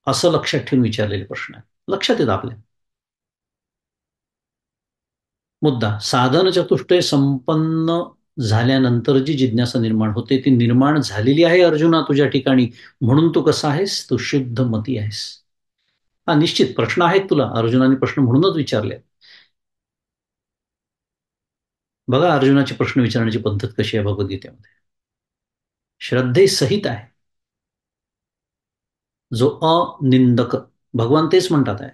असं लक्षात ठेवून विचारलेले प्रश्न आहे, लक्षात येतं आपल्या. मुद्दा साधन चतुष्टय संपन्न झाल्यानंतर जी जिज्ञासा निर्माण होते, ती निर्माण झालेली आहे अर्जुना तुझ्या ठिकाणी. म्हणून तू कसा आहेस? तू शुद्ध मती आहेस. हा निश्चित प्रश्न आहेत तुला, अर्जुनाने प्रश्न म्हणूनच विचारले. बघा अर्जुनाची प्रश्न विचारण्याची पद्धत कशी आहे भगवद्गीतेमध्ये, श्रद्धेसहित आहे. जो अनिंदक, भगवान तेच म्हणतात आहे,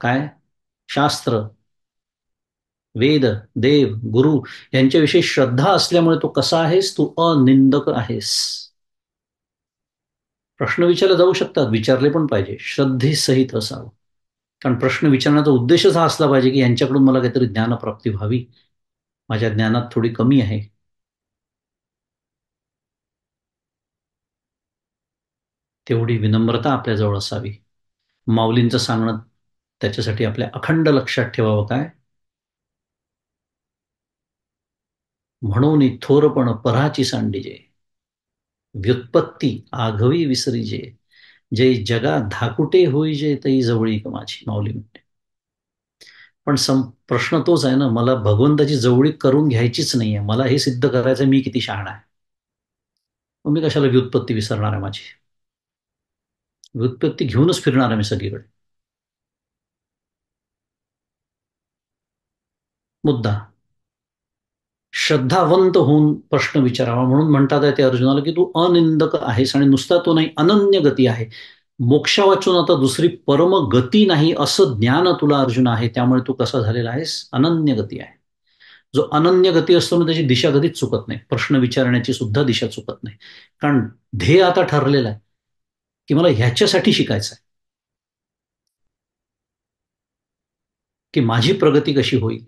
काय? शास्त्र, वेद, देव, गुरु यांच्याविषयी श्रद्धा असल्यामुळे तू कसा आहेस? तू अनिंदक आहेस. प्रश्न विचारले जाऊ शकतात, विचारले पण पाहिजे, श्रद्धेसहित असावं. कारण प्रश्न विचारण्याचा उद्देशच हा असला पाहिजे की यांच्याकडून मला काहीतरी ज्ञानप्राप्ती व्हावी, माझ्या ज्ञानात थोडी कमी आहे. तेवढी विनम्रता आपल्याजवळ असावी. माऊलींचं सांगणं त्याच्यासाठी आपल्या अखंड लक्षात ठेवावं, काय? म्हणून थोरपण पराची सांडिजे, व्युत्पत्ती आघवी विसरीजे, जे जगा धाकुटे होईजे तई जवळी माझी, माऊली म्हणते. पण प्रश्न तोच आहे ना, मला भगवंताची जवळीक करून घ्यायचीच नाहीये, मला हे सिद्ध करायचं मी किती शहाणा आहे. मग मी कशाला व्युत्पत्ती विसरणार आहे माझी? व्युत्पत्ती घेऊनच फिरणार आहे मी सगळीकडे. मुद्दा श्रद्धावंत होऊन प्रश्न विचारावा. म्हणून म्हणतात आहे ते अर्जुनाला की तू अनिंदक आहेस, आणि नुसता तो नाही, अनन्य गती आहे. मोक्षा वाचून आता दुसरी परम गती नाही असं ज्ञान तुला अर्जुन आहे. त्यामुळे तू कसा झालेला आहेस? अनन्य गती आहे. जो अनन्य गती असतो ना, त्याची दिशा कधीच चुकत नाही, प्रश्न विचारण्याची सुद्धा दिशा चुकत नाही. कारण ध्येय आता ठरलेलं आहे की मला ह्याच्यासाठी शिकायचं आहे, की माझी प्रगती कशी होईल,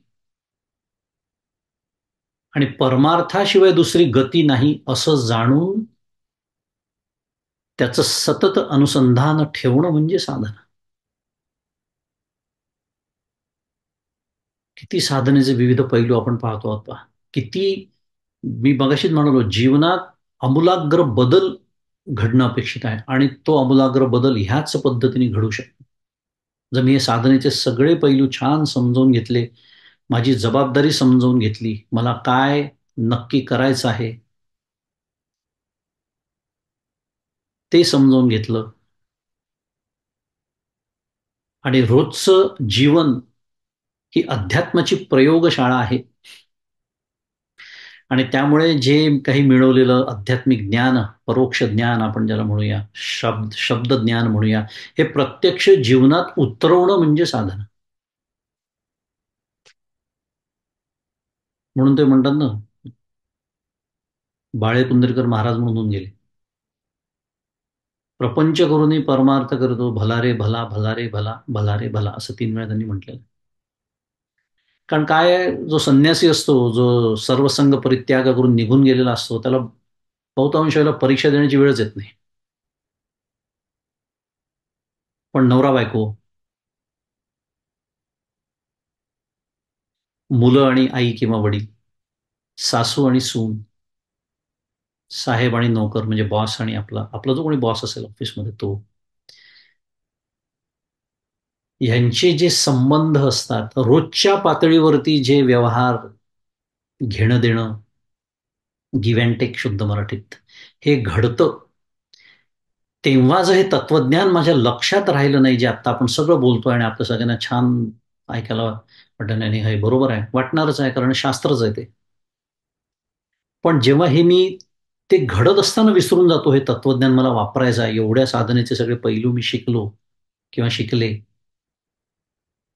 आणि परमार्थाशिवाय दुसरी गती नाही असं जाणून त्याचं सतत अनुसंधान ठेवणं म्हणजे साधना. किती साधनेचे विविध पैलू आपण पाहतो आता. किती, मी मगाशीच म्हणालो, जीवनात आमूलाग्र बदल घडणं अपेक्षित आहे, आणि तो आमूलाग्र बदल ह्याच पद्धतीने घडू शकतो जर मी हे साधनेचे सगळे पैलू छान समजून घेतले, माझी जबाबदारी समजून घेतली, मला काय नक्की करायचं आहे ते समजून घेतलं, आणि रोजचं जीवन ही अध्यात्माची प्रयोगशाळा आहे. आणि त्यामुळे जे काही मिळवलेलं आध्यात्मिक ज्ञान, परोक्ष ज्ञान आपण ज्याला म्हणूया, शब्द ज्ञान म्हणूया, हे प्रत्यक्ष जीवनात उतरवणं म्हणजे साधना. म्हणून ते म्हणतात ना, बाळे कुंदरकर महाराज म्हणून गेले, प्रपंच करूनही परमार्थ करतो, भला रे भला, भला रे भला, भला रे भला, असं 3 वेळा त्यांनी म्हटलेलं. कारण काय आहे, जो संन्यासी असतो, जो सर्वसंग परित्याग करून निघून गेलेला असतो, त्याला बहुतांश वेळेला परीक्षा देण्याची वेळच येत नाही. पण नवरा बायको, मुलं आणि आई किंवा वडील, सासू आणि सून, साहेब आणि नोकर म्हणजे बॉस आणि आपला आपला जो कोणी बॉस असेल ऑफिसमध्ये तो, ह्यांचे जे संबंध असतात रोजच्या पातळीवरती, जे व्यवहार, घेणं देणं, गिव्ह अँड टेक शुद्ध मराठीत, हे घडतं. तेव्हा जर हे तत्वज्ञान माझ्या लक्षात राहिलं नाही, जे आता आपण सगळं बोलतोय आणि आपल्या सगळ्यांना छान ऐकायला वाटतं, नाही हे बरोबर आहे, वाटणारच आहे, कारण शास्त्रच आहे ते. पण जेव्हा हे मी ते घडत असताना विसरून जातो, हे तत्वज्ञान मला वापरायचं आहे, एवढ्या साधनेचे सगळे पैलू मी शिकलो किंवा शिकले,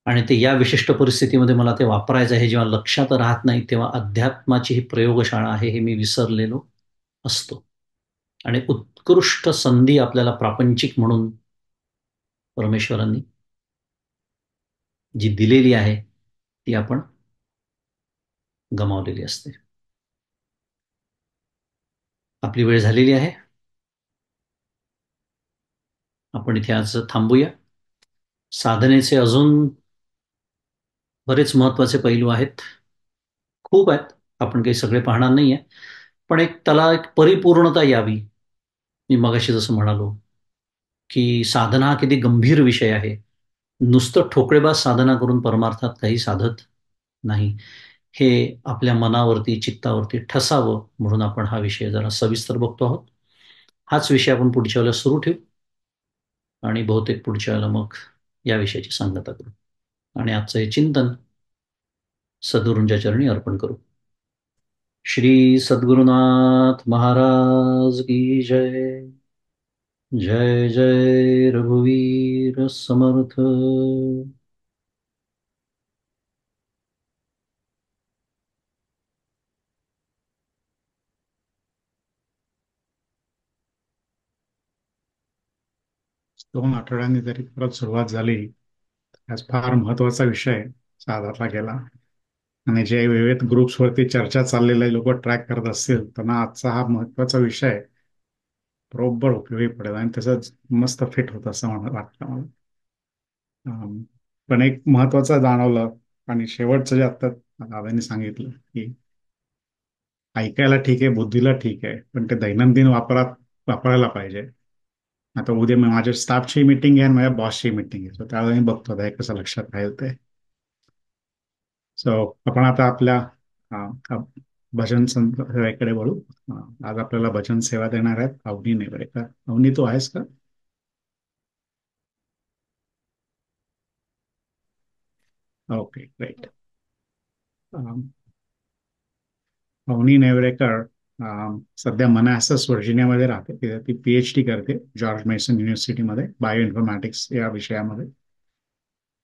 आणि ते या विशिष्ट परिस्थितीमध्ये मला ते वापरायचं आहे, हे जेव्हा लक्षात राहत नाही, तेव्हा अध्यात्माची ही प्रयोगशाळा आहे हे मी विसरलेलो असतो. आणि उत्कृष्ट संधी आपल्याला प्रापंचिक म्हणून परमेश्वरांनी जी दिलेली आहे, ती आपण गमावलेली असते. आपली वेळ झालेली आहे. आपण इथे आज थांबूया. साधनेचे अजून बरेच महत्वाचे पैलू आहेत, खूप आहेत, आपण काही सगळे पाहणार नाहीये. पण त्याला एक परिपूर्णता यावी. मी मगाशी जसं म्हणालो की साधना हा किती गंभीर विषय आहे. नुसतं ठोकळेबाज साधना करून परमार्थात काही साधत नाही. हे आपल्या मनावरती, चित्तावरती ठसावं म्हणून आपण हा विषय जरा सविस्तर बघतो आहोत. हाच विषय आपण पुढच्या वेळेला सुरू ठेवू आणि बहुतेक पुढच्या वेळेला मग या विषयाची सांगता करू आणि आजचं हे चिंतन सद्गुरूंच्या चरणी अर्पण करू. श्री सद्गुरुनाथ महाराज की जय. जय जय रघुवीर समर्थ.
दोन आठवड्यांनी तरी परत सुरुवात झाली. आज फार महत्वाचा विषय साधारला गेला आणि जे विविध ग्रुप्सवरती चर्चा चाललेल्या लोक ट्रॅक करत असतील त्यांना आजचा हा महत्वाचा विषय बरोबर उपयोगी पडेल आणि तसंच मस्त फिट होत असं मला वाटतं मला. अम, पण एक महत्वाचं जाणवलं आणि शेवटचं जे आता दादांनी सांगितलं की ऐकायला ठीक आहे, बुद्धीला ठीक आहे, पण ते दैनंदिन वापरात वापरायला पाहिजे. आता उद्या मी माझ्या स्टाफची मीटिंग आहे आणि माझ्या बॉसची मीटिंग आहे, सो त्यावेळी मी बघतो आता हे कसं लक्षात राहील ते. सो आपण आता आपल्या अ, भजन सेवेकडे वळू. आज आपल्याला भजन सेवा देणार आहेत अवनी नेवरेकर. अवनी, तू आहेस का? Okay, great. अवनी नेवरेकर सध्या मनासस व्हर्जिनियामध्ये राहते. तिथे ती PhD करते जॉर्ज मेसन युनिव्हर्सिटीमध्ये बायो इन्फॉर्मॅटिक्स या विषयामध्ये.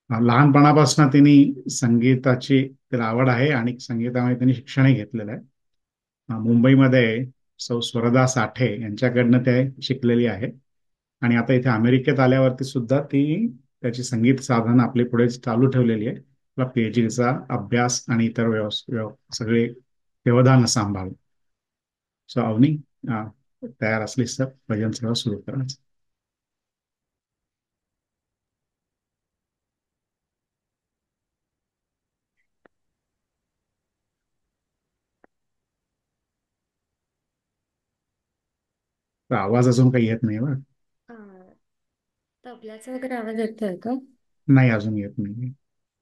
लहानपणापासून तिने संगीताची तिला आवड आहे आणि संगीतामध्ये तिने शिक्षणही घेतलेलं आहे. मुंबईमध्ये सौ स्वरदा साठे यांच्याकडनं ते शिकलेली आहे आणि आता इथे अमेरिकेत आल्यावरती सुद्धा ती त्याची संगीत साधना आपली पुढे चालू ठेवलेली आहे. आपला PhDचा अभ्यास आणि इतर सगळे व्यवधान सांभाळून. सो अवनी, तयार असलीस तर भजन सेवा सुरू करायचं. तर आवाज अजून काही येत नाही बरं.
अ, तबल्याचा वगैरे आवाज येतोय का?
नाही, अजून येत नाही.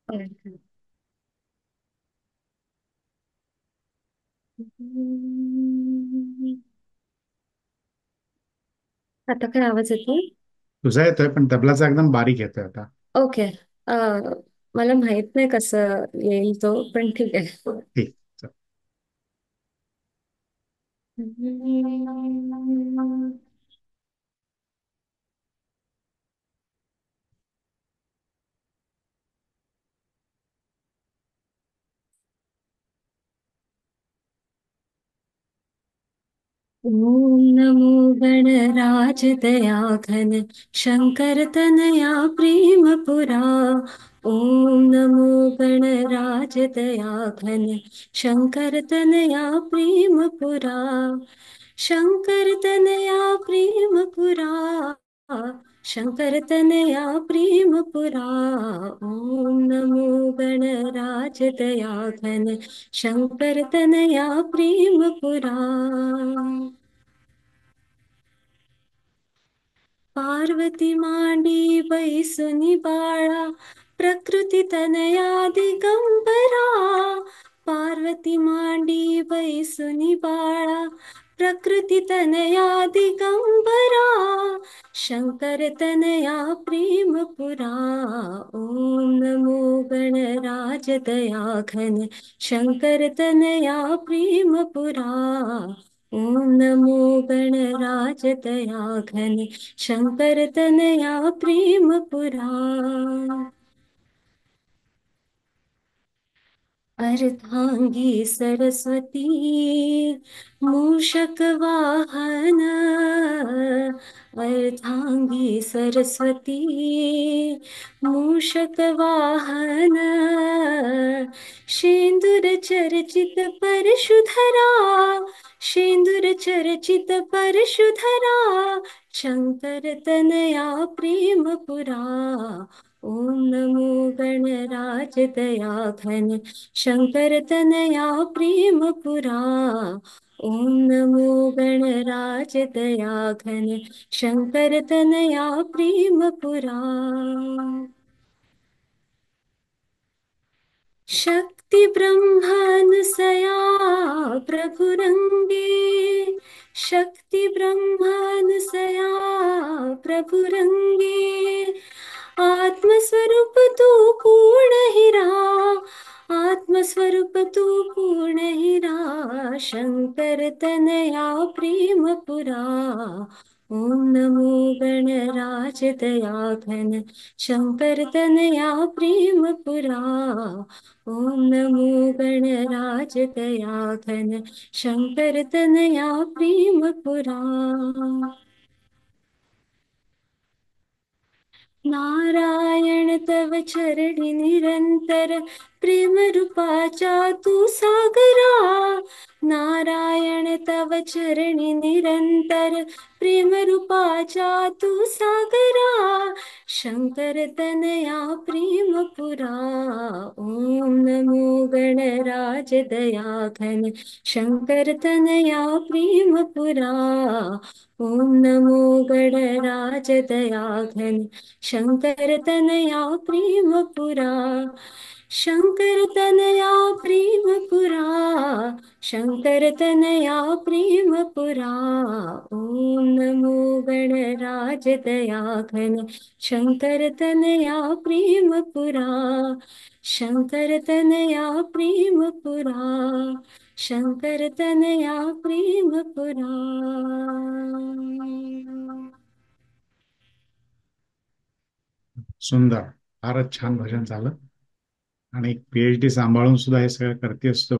Okay. आता काय आवाज येतो?
तुझा येतोय पण तबलाचा एकदम बारीक येतोय आता.
ओके. अ, मला माहित नाही कसं येईल तो, पण ठीक आहे.
ठीक. चल.
ओम नमो गणराज दया घन शंकर तनया प्रेम पुरा। ओम नमो गणराज दया घन शंकर तनया प्रेम पुरा। शंकर तनया प्रेम पुरा। शंकर तनया प्रेमपुरा। ओम नमो गणराज दया घन शंकर तनया प्रेमपुरा। पार्वती मांडी बैसुनी बाळा प्रकृती तनया दिगंबरा। पार्वती मांडी बैसुनी बाळा प्रकृती तनया दिगंबरा। शंकर तनया प्रेमपुरा। ओम नमो गणराज दया घन शंकर तनया प्रेमपुरा। ओम नमो गणराज दया घन शंकर तनया प्रेमपुरा। अर्धांगी सरस्वती मूषक वाहन। अर्धांगी सरस्वती मूषक वाहन। शेंदूर चर्चित परशुधरा। शेंदूर चर्चित परशुधरा। शंकर तनया प्रेमपुरा। ओम नमो गणराज दया घन शंकर तनया प्रेमपुरा। ओम नमो गणराज दया घन शंकर तनया प्रेमपुरा। शक्ति ब्रह्मानुसया प्रभुरंगे। शक्ति ब्रह्मानुसया प्रभुरंगे। आत्मस्वरूप तू पूर्ण हिरा। आत्मस्वरूप तू पूर्ण हिरा। शंकर तनया प्रेमपुरा। ओम नमो गणराज दया घन शंकर तनया प्रेमपुरा। ओम नमो गणराज दया घन शंकर तनया प्रेमपुरा। नारायण तव चरणी निरंतर प्रेम रूपाचा तू सागरा। नारायण तव चरणी निरंतर प्रेम रूपाचा तू सागरा। शंकर तनया प्रेमपुरा। ओम नमो गणराज दया घन शंकर तनया प्रेमपुरा। ओम नमो गणराज दया घन शंकर तनया प्रेमपुरा। शंकर तनया प्रेमपुरा। शंकर तनया प्रेमपुरा। ओम नमो गणराज दया घन शंकर तनया प्रेमपुरा। शंकर तनया प्रेमपुरा। शंकर तनया प्रेमपुरा।
सुंदर, फारच छान भजन झालं. आणि PhD सांभाळून सुद्धा हे सगळं करतेस